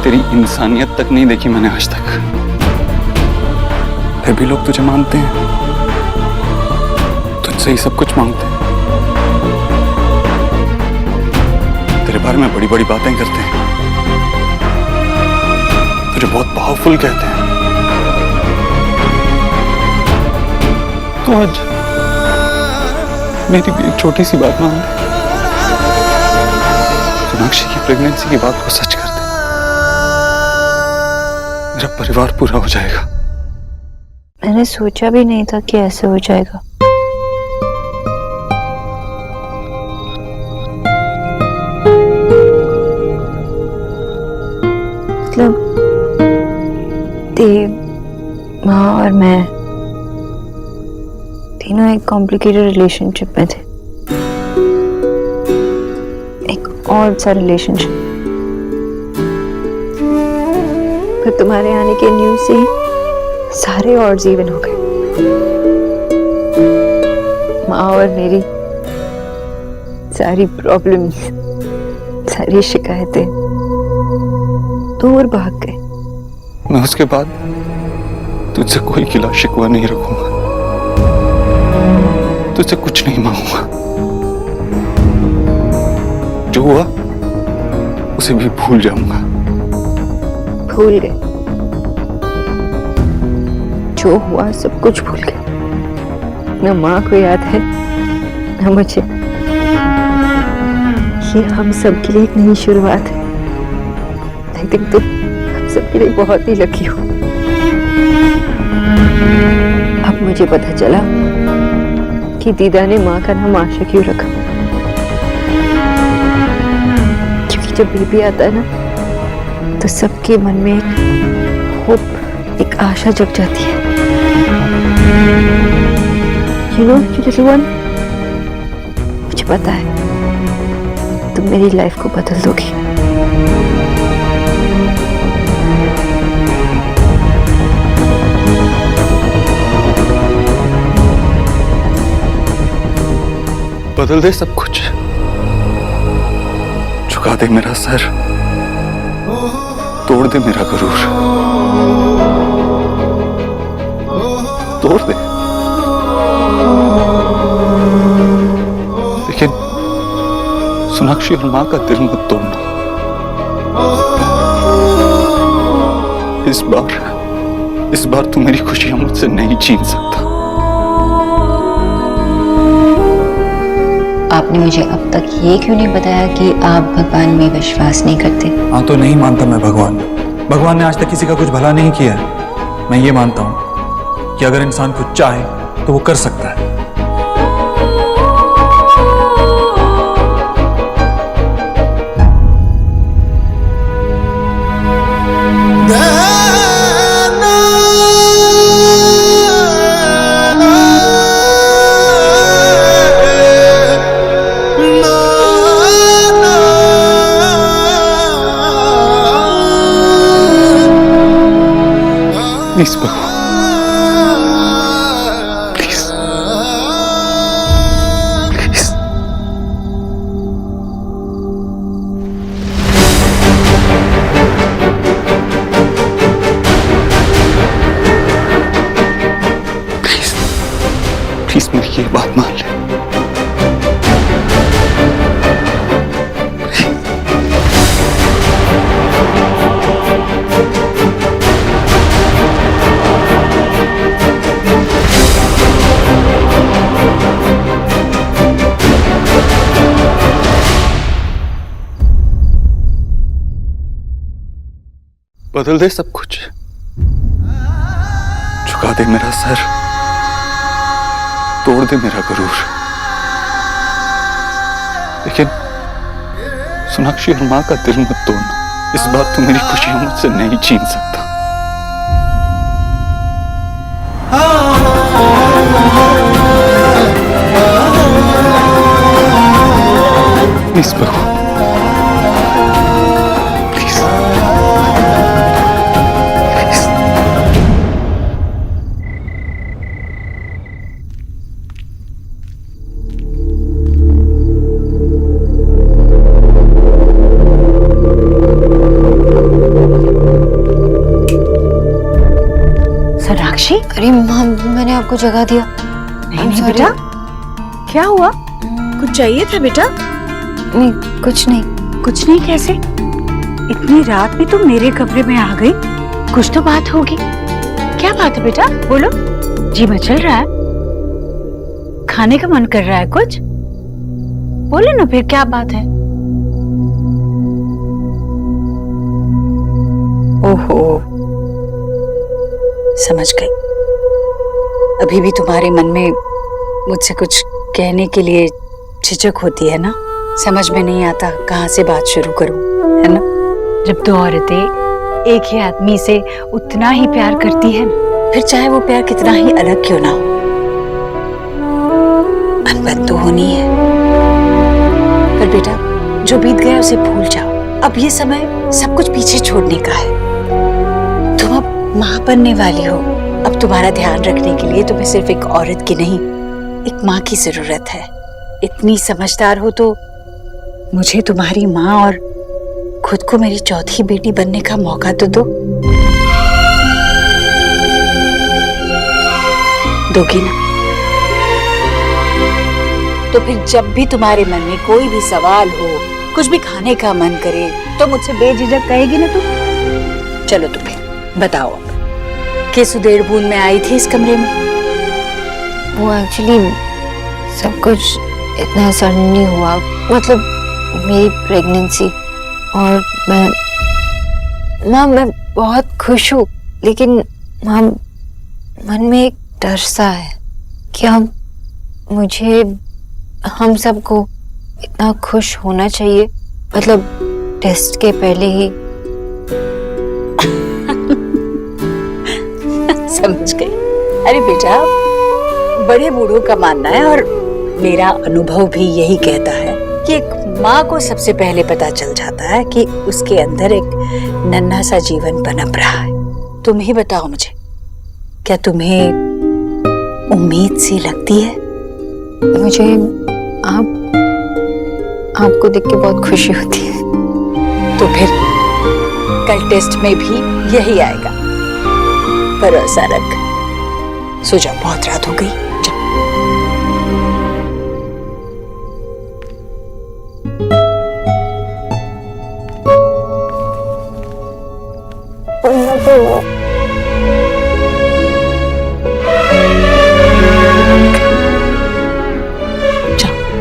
तेरी इंसानियत तक नहीं देखी मैंने आज तक। फिर भी लोग तुझे मानते हैं, तुझसे ही सब कुछ मांगते हैं, तेरे बारे में बड़ी बड़ी बातें करते हैं, तुझे बहुत पावरफुल कहते हैं। तो आज मेरी भी एक छोटी सी बात मान ले, सोनाक्षी की प्रेगनेंसी की बात को सच कर दे, मेरा परिवार पूरा हो जाएगा। मैंने सोचा भी नहीं था कि ऐसे हो जाएगा। मतलब देव, माँ और मैं तीनों एक कॉम्प्लिकेटेड रिलेशनशिप में थे, एक और सा रिलेशनशिप। पर तुम्हारे आने के न्यूज़ से ही सारे ऑड्स इवन हो गए। माँ और मेरी सारी प्रॉब्लम्स, सारी शिकायतें दूर भाग गए। मैं उसके बाद तुझसे कोई गिला शिकवा नहीं रखूंगा, तुझसे कुछ नहीं मांगूंगा। जो हुआ उसे भी भूल जाऊंगा। भूल गए, जो हुआ सब कुछ भूल गए। न माँ को याद है न मुझे। ये हम सब के लिए एक नई शुरुआत है। आई थिंक तुम हम सब के लिए बहुत ही लकी हो। अब मुझे पता चला कि दीदा ने माँ का नाम आशा क्यों रखा, क्योंकि जब बेबी आता है ना तो सबके मन में एक होप, एक आशा जग जाती है। You know, you little one, मुझे पता है तुम मेरी लाइफ को बदल दोगी। बदल दे सब कुछ, झुका दे मेरा सर, तोड़ दे मेरा गरूर, तोड़ दे। लेकिन सोनाक्षी और माँ का दिल मत तोड़ना। इस बार तू मेरी खुशियां मुझसे नहीं छीन सकता। आपने मुझे अब तक ये क्यों नहीं बताया कि आप भगवान में विश्वास नहीं करते? हाँ, तो नहीं मानता मैं भगवान ने आज तक किसी का कुछ भला नहीं किया है। मैं ये मानता हूं कि अगर इंसान कुछ चाहे तो वो कर सकता है। प्लीज भगवान, प्लीज। मान ले। बदल दे सब कुछ, झुका दे मेरा सर, तोड़ दे मेरा गरूर। लेकिन सोनाक्षी और मां का दिल मत तोड़ना। इस बार तू मेरी खुशियां मुझसे नहीं छीन सकता। प्लीज बहू, सोनाक्षी, अरे माँ, मैंने आपको जगा दिया। नहीं बेटा, क्या हुआ? कुछ चाहिए था बेटा? नहीं, कुछ नहीं। कुछ नहीं कैसे? इतनी रात में तुम मेरे कमरे में आ गई, कुछ तो बात होगी। क्या बात है बेटा, बोलो। जी मचल रहा है, खाने का मन कर रहा है कुछ? बोलो ना फिर, क्या बात है? ओहो, समझ गई। अभी भी तुम्हारे मन में मुझसे कुछ कहने के लिए झिझक होती है ना? समझ में नहीं आता कहाँ से बात शुरू करूं, है ना? जब दो औरतें एक ही आदमी से उतना ही प्यार करती है ना, फिर चाहे वो प्यार कितना ही अलग क्यों ना हो, अनबन तो होनी है। पर बेटा, जो बीत गया उसे भूल जाओ। अब ये समय सब कुछ पीछे छोड़ने का है। तुम अब माँ बनने वाली हो। अब तुम्हारा ध्यान रखने के लिए तुम्हें सिर्फ एक औरत की नहीं, एक माँ की जरूरत है। इतनी समझदार हो तो मुझे तुम्हारी माँ और खुद को मेरी चौथी बेटी बनने का मौका तो दो। दोगी ना? तो फिर जब भी तुम्हारे मन में कोई भी सवाल हो, कुछ भी खाने का मन करे, तो मुझसे बेझिझक कहेगी ना तुम? चलो तो फिर बताओ अब, किस उदेड़ बूंद में आई थी इस कमरे में? वो एक्चुअली सब कुछ इतना सडनली हुआ, मतलब मेरी प्रेगनेंसी, और मैं बहुत खुश हूँ, लेकिन माँ, मन में एक डर सा है कि हम सबको इतना खुश होना चाहिए, मतलब टेस्ट के पहले ही। समझ गई। अरे बेटा, बड़े बूढ़ों का मानना है और मेरा अनुभव भी यही कहता है कि एक माँ को सबसे पहले पता चल जाता है कि उसके अंदर एक नन्हा सा जीवन पनप रहा है। तुम ही बताओ मुझे, क्या तुम्हें उम्मीद सी लगती है? मुझे आपको देख के बहुत खुशी होती है। तो फिर कल टेस्ट में भी यही आएगा। भरोसा रख। सो जाओ, बहुत रात हो गई।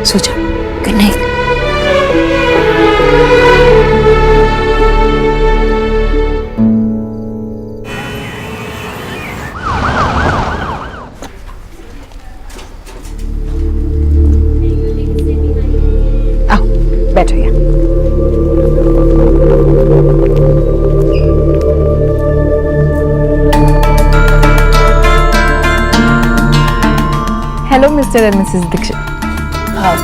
सो जाओ। Good night. आओ, बैठो यहाँ। Hello Mr and Mrs Dikshit. हाँ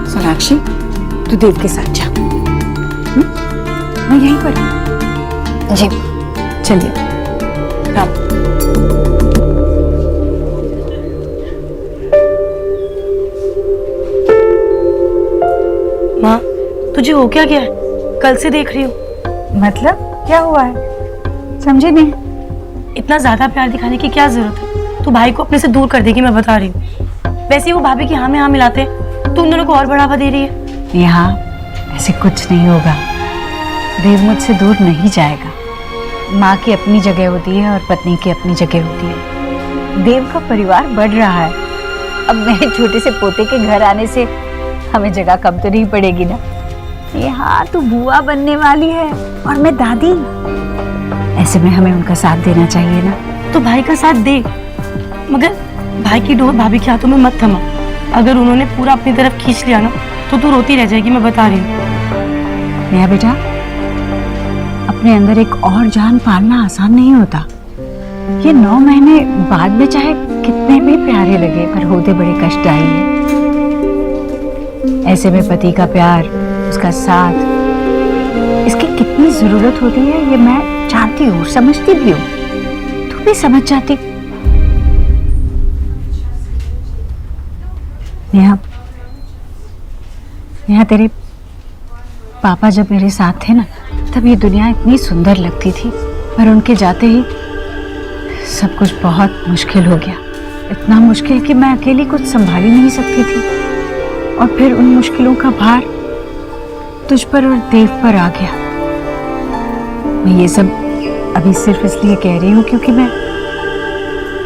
सोनाक्षी, तू देव के साथ जा। मैं यहीं पर हूँ। जी चलिए। हाँ। माँ, तुझे हो क्या गया है? कल से देख रही हूँ। मतलब क्या हुआ है? समझी नहीं। इतना ज्यादा प्यार दिखाने की क्या जरूरत है? तू भाई को अपने से दूर कर देगी, मैं बता रही हूँ। वैसे ही वो भाभी की हाँ में हाँ मिलाते हैं, तो उन दोनों को और बढ़ावा दे रही है। नेहा, ऐसे कुछ नहीं होगा। देव मुझसे दूर नहीं जाएगा। माँ की अपनी जगह होती है और पत्नी की अपनी जगह होती है। देव का परिवार बढ़ रहा है। अब मेरे छोटे से पोते के घर आने से हमें जगह कम तो नहीं पड़ेगी ना। नेहा, तू बुआ बनने वाली है और मैं दादी। ऐसे में हमें उनका साथ देना चाहिए ना। तो भाई का साथ दे, मगर भाई की डोर भाभी के हाथों में मत थमा। अगर उन्होंने पूरा अपनी तरफ खींच लिया ना, तो तू रोती रह जाएगी, मैं बता रही हूँ। नेहा बेटा, अपने अंदर एक और जान पालना आसान नहीं होता। ये 9 महीने बाद में चाहे कितने भी प्यारे लगे, पर होते बड़े कष्टदायी है। ऐसे में पति का प्यार, उसका साथ, इसकी कितनी जरूरत होती है ये मैं जानती हूँ, समझती भी हूँ। तू भी समझ जाती। नेहा, तेरे पापा जब मेरे साथ थे ना, तब ये दुनिया इतनी सुंदर लगती थी, पर उनके जाते ही सब कुछ बहुत मुश्किल हो गया। इतना मुश्किल कि मैं अकेली कुछ संभाल ही नहीं सकती थी। और फिर उन मुश्किलों का भार तुझ पर और देव पर आ गया। मैं ये सब अभी सिर्फ इसलिए कह रही हूँ क्योंकि मैं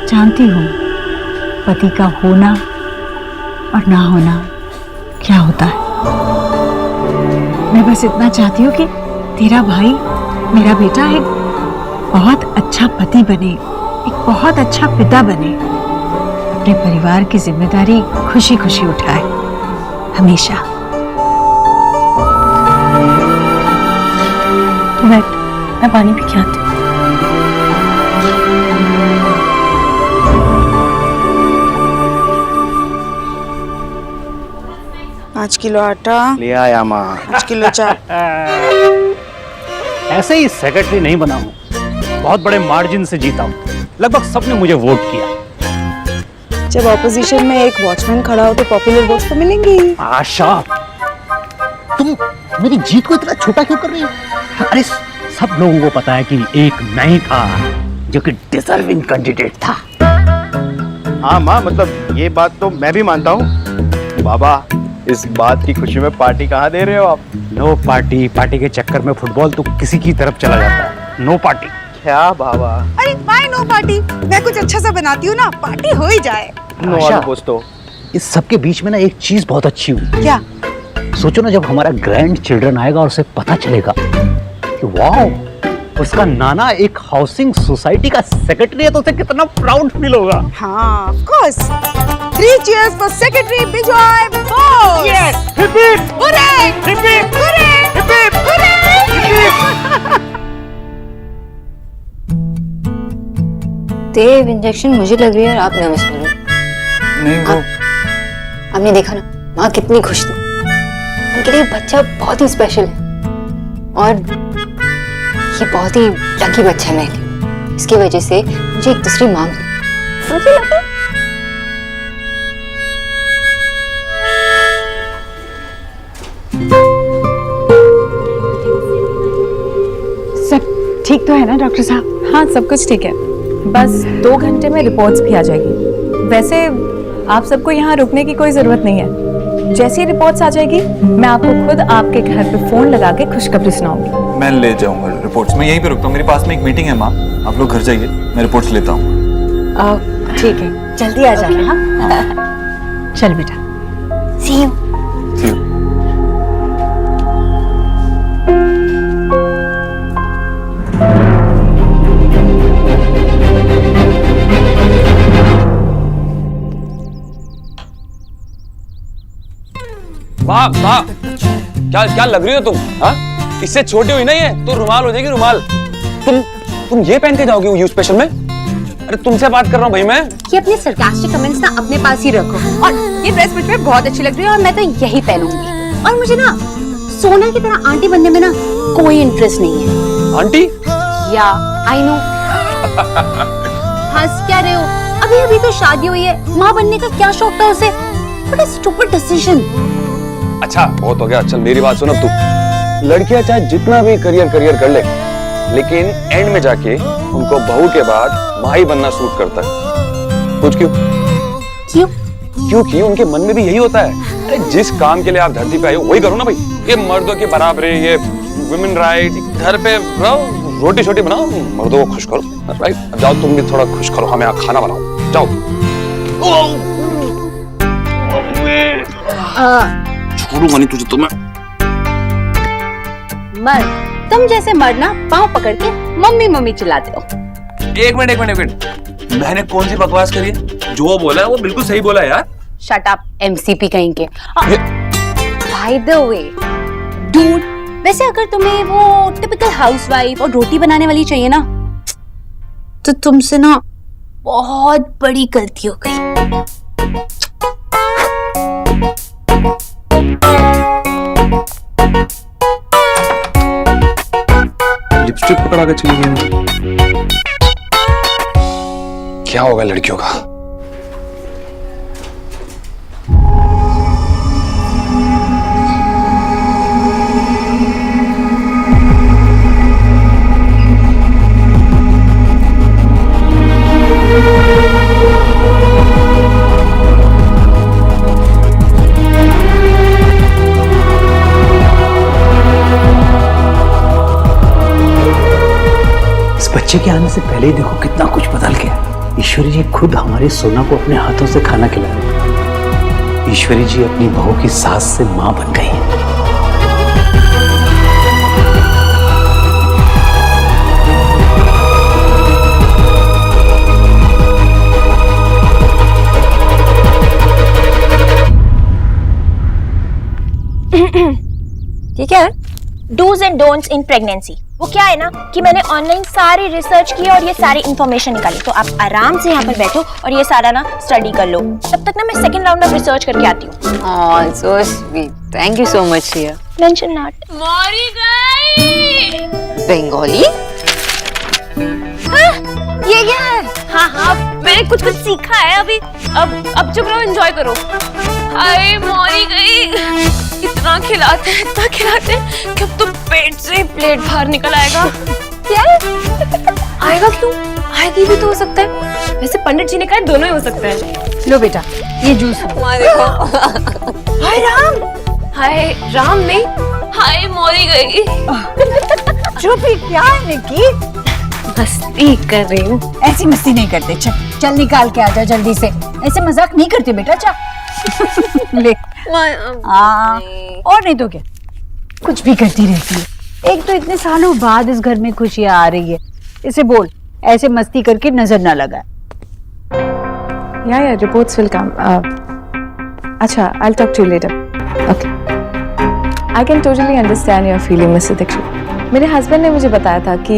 जानती हूँ पति का होना और ना होना क्या होता है। मैं बस इतना चाहती हूँ कि तेरा भाई, मेरा बेटा एक बहुत अच्छा पति बने, एक बहुत अच्छा पिता बने, अपने परिवार की जिम्मेदारी खुशी खुशी उठाए, हमेशा। तो बैठ, मैं पानी पी के आती हूँ। 5 किलो आटा ले आया माँ। 5 किलो चावल। ऐसे ही सेक्रेटरी नहीं बना हूँ, बहुत बड़े मार्जिन से जीता हूँ। लगभग सबने मुझे वोट किया। जब ऑपोजिशन में एक वॉचमैन खड़ा हो तो पॉपुलर वोट्स तो मिलेंगे ही। आशा, तुम मेरी जीत को इतना छोटा क्यों कर रही हो? अरे सब लोगों को पता है कि एक मैं ही था जो कि डिजर्विंग कैंडिडेट था। हाँ माँ, मतलब ये बात तो मैं भी मानता हूँ। बाबा, इस बात की खुशी में पार्टी कहाँ दे रहे हो आप? No party. पार्टी के चक्कर में फुटबॉल तो किसी की तरफ चला जाता है। No party. क्या बाबा? अरे वाई नो पार्टी? मैं कुछ अच्छा सा बनाती हूँ ना, पार्टी हो ही जाए। नो वाला दोस्तों, इस सब के बीच में ना एक चीज बहुत अच्छी हुई। क्या? सोचो ना, जब हमारा ग्रैंड चिल्ड्रन आएगा और उसे पता चलेगा कि वाह, उसका नाना एक हाउसिंग सोसाइटी का सेक्रेटरी है, तो उसे कितना प्राउड फील होगा। हाँ, of course. 3 cheers for Secretary Bijoy Bose. Yes. Hip hip. Hooray! Hip hip. Hooray! Hip hip. Hooray! Dev, injection मुझे लग रही है और आप नर्वस हो रहे हो। नहीं, वो आपने देखा ना, माँ कितनी खुश थी। उनके लिए बच्चा बहुत ही स्पेशल है और ये बहुत ही लकी बच्चा है मेरे लिए। इसकी वजह से मुझे एक दूसरी माँ मिली। मुझे लगा सब ठीक तो है ना डॉक्टर साहब? हाँ, सब कुछ ठीक है। बस 2 घंटे में रिपोर्ट्स भी आ जाएगी। वैसे आप सबको यहाँ रुकने की कोई जरूरत नहीं है। जैसी रिपोर्ट्स आ जाएगी, मैं आपको खुद आपके घर पे फोन लगा के खुशखबरी सुनाऊंगी। मैं ले जाऊंगा रिपोर्ट्स। मैं यहीं पे रुकता हूँ, मेरे पास में एक मीटिंग है माँ। आप लोग घर जाइए, मैं रिपोर्ट्स लेता हूँ। ठीक है, जल्दी आ जाना। हाँ, चल बेटा। सी यू। See you. वाह वाह, क्या क्या लग रही हो तुम? हाँ, इससे छोटी हुई ना ये तो रुमाल हो जाएगी, रुमाल। तुम ये पहन के जाओगी यू स्पेशल में? अरे तुमसे बात कर रहा हूँ भाई मैं। ये अपने सरकास्टिक कमेंट्स ना अपने पास ही रखो। और ये ड्रेस मुझ पे बहुत अच्छी लग रही है और मैं तो यही पहनूंगी। और मुझे ना सोना की तरह आंटी बनने में ना कोई इंटरेस्ट नहीं है। आंटी? या आई नो। हंस क्या रहे हो? अभी अभी तो शादी हुई है, माँ बनने का क्या शौक था उसे? What a stupid decision। अच्छा, बहुत हो गया। चल मेरी बात सुन अब तू। लड़कियां चाहे जितना भी करियर कर ले, लेकिन एंड में जाके उनको बहू के बाद माँ ही बनना सूट करता है। कुछ क्यों? क्योंकि उनके मन में भी यही होता है। अरे जिस काम के लिए आप धरती पे आए हो वही करो ना भाई। ये मर्दों की बराबरी, ये वुमेन राइट, घर पे रहो, रोटी छोटी बनाओ, मर्दों को खुश करो, राइट? अब जाओ तुम भी थोड़ा खुश करो, हमें यहाँ खाना बनाओ, जाओ। छोड़ूंगा नहीं तुझे तो मैं। मर्द, तुम जैसे मर्द ना पाँव पकड़ के मम्मी मम्मी चिल्लाते हो। एक मिनट, मैंने कौन सी बकवास करी है? जो बोला है वो बिल्कुल सही बोला है यार। शट अप एमसीपी कहीं के। बाय द वे डूड, वैसे अगर तुम्हें वो टिपिकल हाउसवाइफ और रोटी बनाने वाली चाहिए ना, तो तुमसे ना बहुत बड़ी गलती हो गई। लिपस्टिक पकड़ा के चली गई। क्या होगा लड़कियों का? बच्चे के आने से पहले ही देखो कितना कुछ बदल गया। ईश्वरी जी खुद हमारे सोना को अपने हाथों से खाना खिला रहे। ईश्वरी जी अपनी बहू की सास से मां बन गई है। ठीक है, dos and don'ts in pregnancy. वो क्या है ना कि मैंने ऑनलाइन सारी रिसर्च की और ये सारी इंफॉर्मेशन निकाली, तो आप आराम से यहाँ पर बैठो और ये सारा ना स्टडी कर लो। तब तक ना मैं सेकंड राउंड ऑफ रिसर्च करके आती हूँ। Oh, so sweet. Thank you so much, Ria. Mention not. मौरी गई। Bengali? ये क्या है? हाँ, मैंने कुछ सीखा है अभी। अब चुप रहो, एंजॉय करो। हाय मौरी गई। इतना खिलाते हैं कि अब तो पेट से प्लेट बाहर निकल आएगा। क्या आएगा? क्यों आएगी? भी तो हो सकता है। वैसे पंडित जी ने कहा दोनों ही हो सकता है। लो बेटा, ये जूस हाय राम। हाय राम नहीं, हाय मौरी गई। चुप ही क्या है निकी? मस्ती कर रही हूँ। ऐसी मस्ती नहीं करते। चल निकाल के आजा जल्दी से। ऐसे मजाक नहीं करते बेटा। ले। और नहीं तो क्या, कुछ भी करती रहती है। एक तो इतने सालों बाद इस घर में खुशियां आ रही है। इसे बोल ऐसे मस्ती करके नजर ना लगाए। Yeah, reports will come. अच्छा, I'll talk to you later. Okay. I can totally understand your feeling, Mr. Dixit. मेरे हस्बैंड ने मुझे बताया था कि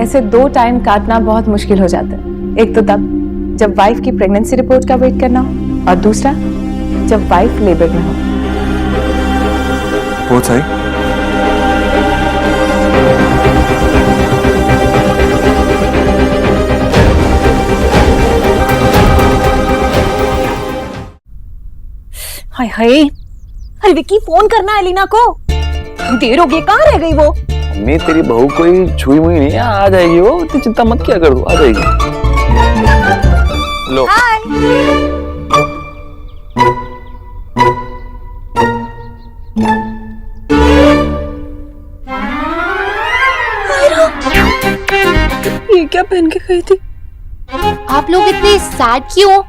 ऐसे 2 टाइम काटना बहुत मुश्किल हो जाता है। एक तो तब जब वाइफ की प्रेगनेंसी रिपोर्ट का वेट करना हो, और दूसरा जब वाइफ लेबर में हो। बहुत सही। हाय हाय, अरे विक्की फोन करना है एलिना को। देर हो गई, कहाँ रह गई वो? मैं तेरी बहू कोई छुई मुई नहीं है, आ जाएगी वो, तू चिंता मत किया कर, आ जाएगी। लो। ये क्या पहन के गई थी? आप लोग इतने सैड क्यों?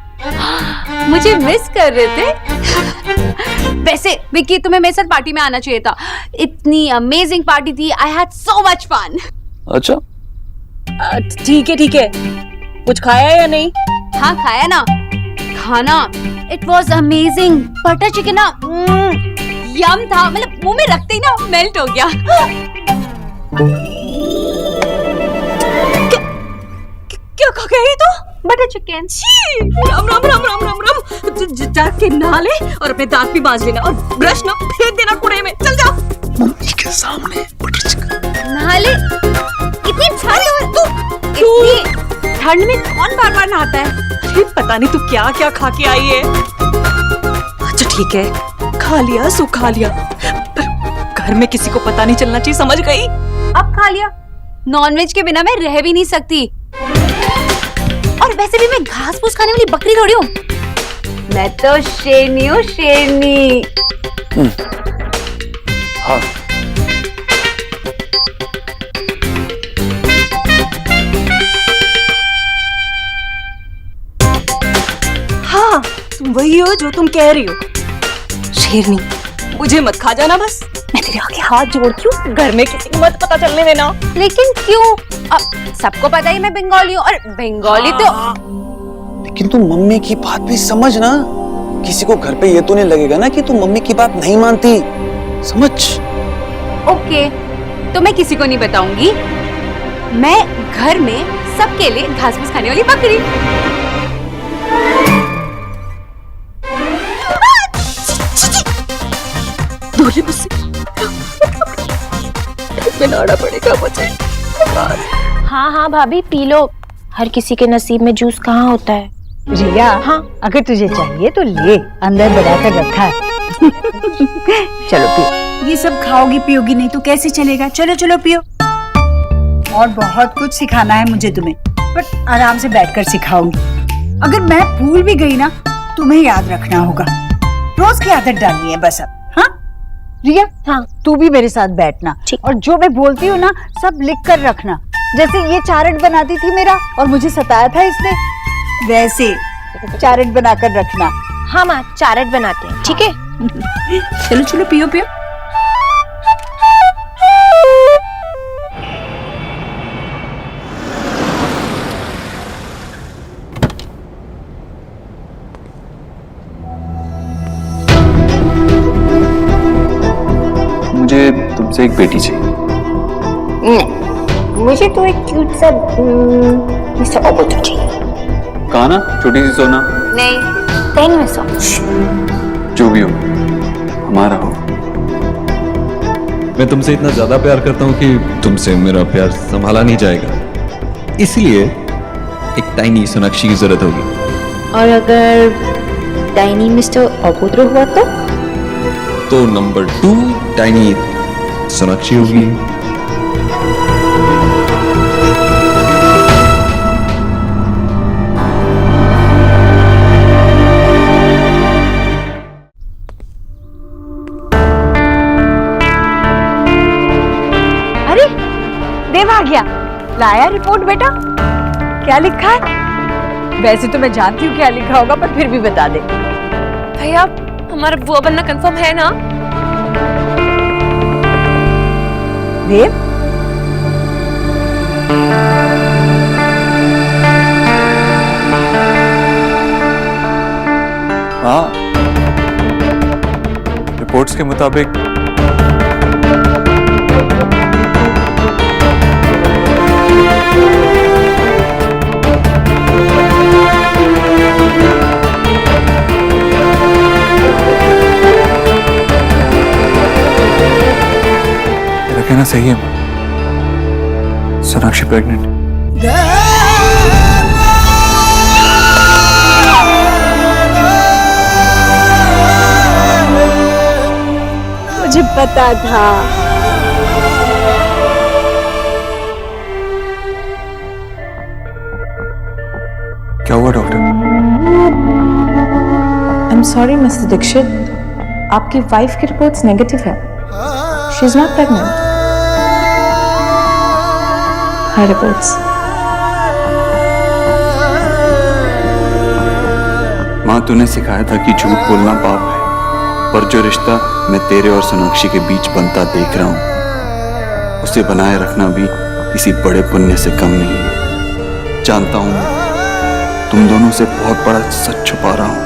मुझे मिस कर रहे थे। वैसे विक्की, तुम्हें मेरे साथ पार्टी में आना चाहिए था। इतनी अमेजिंग पार्टी थी। I had so much fun. अच्छा ठीक है। कुछ खाया या नहीं? हाँ खाया ना। खाना it was amazing. Butter chicken ना यम था, मतलब मुंह में रखते ही ना मेल्ट हो गया। क्या खा गई तो? Butter chicken. राम राम राम राम राम राम। जाके नहा ले और अपने दांत भी मांज लेना और ब्रश ना फेंक देना कूड़े में। चल जाओ। मम्मी के सामने बटर चिकन नहा ले। इतनी ठंड में कौन बार बार नहाता है? अरे पता नहीं तू क्या क्या खा के आई है। अच्छा ठीक है, खा लिया सो खा लिया, पर घर में किसी को पता नहीं चलना चाहिए, समझ गई? अब खा लिया। नॉनवेज के बिना मैं रह भी नहीं सकती। और वैसे भी मैं घास फूस खाने वाली बकरी थोड़ी हूँ। मैं तो शेरनी हूँ, शेरनी। हाँ हाँ, तुम वही हो जो तुम कह रही हो। शेरनी, मुझे मत खा जाना बस। मैं तेरे आगे हाथ जोड़ती हूँ, घर में किसी को मत पता चलने देना। लेकिन क्यों? अब सबको पता ही मैं बंगाली हूँ, और बंगाली तो लेकिन तू मम्मी की बात भी समझ ना। किसी को घर पे ये तो नहीं लगेगा ना कि तू मम्मी की बात नहीं मानती, समझ। ओके, तो मैं किसी को नहीं बताऊंगी। मैं घर में सबके लिए घास फूस खाने वाली बकरी। दूर मुझसे बनाना पड़ेगा मुझे। हाँ हाँ भाभी, पी लो। हर किसी के नसीब में जूस कहाँ होता है। रिया, हाँ, अगर तुझे चाहिए तो ले, अंदर बढ़ाकर रखा है। चलो पियो। ये सब खाओगी पियोगी नहीं तो कैसे चलेगा? चलो चलो पियो। और बहुत कुछ सिखाना है मुझे तुम्हें, बट आराम से बैठकर सिखाऊंगी। अगर मैं भूल भी गई ना, तुम्हें याद रखना होगा। रोज की आदत डालनी है बस अब। हाँ रिया, हाँ, तू भी मेरे साथ बैठना, और जो मैं बोलती हूँ ना सब लिख कर रखना। जैसे ये चार्ट बनाती थी मेरा और मुझे सताया था इसने, वैसे चार्ट बनाकर रखना। हाँ माँ, चारट बनाते हैं, ठीक है। चलो चलो पियो पियो। मुझे तुमसे एक बेटी चाहिए। मुझे तो एक क्यूट सा मिस्टर ओबोतो चाहिए। कहा ना, छोटी सी सोना। नहीं, कहीं में सो। जो भी हो, हमारा हो। मैं तुमसे इतना ज्यादा प्यार करता हूँ कि तुमसे मेरा प्यार संभाला नहीं जाएगा, इसलिए एक टाइनी सोनाक्षी की जरूरत होगी। और अगर टाइनी मिस्टर ओबोतो हुआ तो नंबर 2 टाइनी सोनाक्षी होगी। अरे देव आ गया। लाया रिपोर्ट बेटा? क्या लिखा है? वैसे तो मैं जानती हूँ क्या लिखा होगा, पर फिर भी बता दे। भैया, हमारा बुआ बनना कंफर्म है ना? देव, हाँ, रिपोर्ट्स के मुताबिक तेरा कहना सही है, सोनाक्षी प्रेग्नेंट। मुझे पता था। क्या हुआ doctor? I am sorry Mr Dikshit, आपकी वाइफ की रिपोर्ट्स नेगेटिव है। She is not pregnant. Her reports. माँ, तूने सिखाया था कि झूठ बोलना पाप है, पर जो रिश्ता मैं तेरे और सोनाक्षी के बीच बनता देख रहा हूं, उसे बनाए रखना भी किसी बड़े पुण्य से कम नहीं है। जानता हूं मैं तुम दोनों से बहुत बड़ा सच छुपा रहा हूं,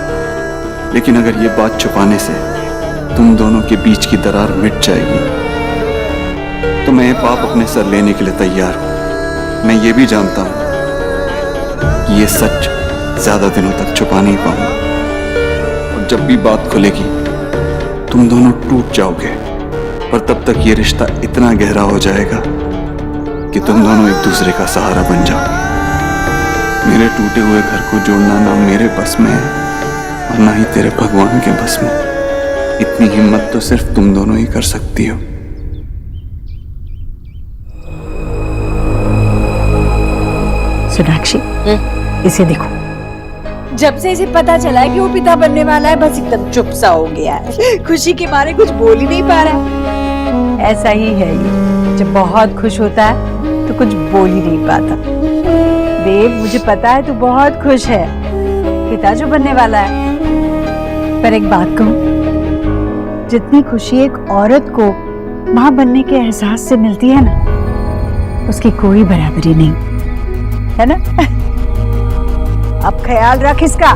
लेकिन अगर ये बात छुपाने से तुम दोनों के बीच की दरार मिट जाएगी, तो मैं ये पाप अपने सर लेने के लिए तैयार हूं। मैं ये भी जानता हूं कि ये सच ज्यादा दिनों तक छुपा नहीं पाऊंगा, और जब भी बात खुलेगी तुम दोनों टूट जाओगे, पर तब तक ये रिश्ता इतना गहरा हो जाएगा कि तुम दोनों एक दूसरे का सहारा बन जाओगे। मेरे टूटे हुए घर को जोड़ना ना मेरे बस में है और ना ही तेरे भगवान के बस में। इतनी हिम्मत तो सिर्फ तुम दोनों ही कर सकती हो। सोनाक्षी, इसे देखो। जब से इसे पता चला है कि वो पिता बनने वाला है, बस एकदम चुप सा हो गया है। खुशी के मारे कुछ बोल ही नहीं पा रहा है। ऐसा ही है ये, जब बहुत खुश होता है तो कुछ बोल ही नहीं पाता। देव, मुझे पता है तू बहुत खुश है, पिता जो बनने वाला है, पर एक बात कहूं, जितनी खुशी एक औरत को मां बनने के एहसास से मिलती है ना, उसकी कोई बराबरी नहीं है ना। अब ख्याल रख इसका।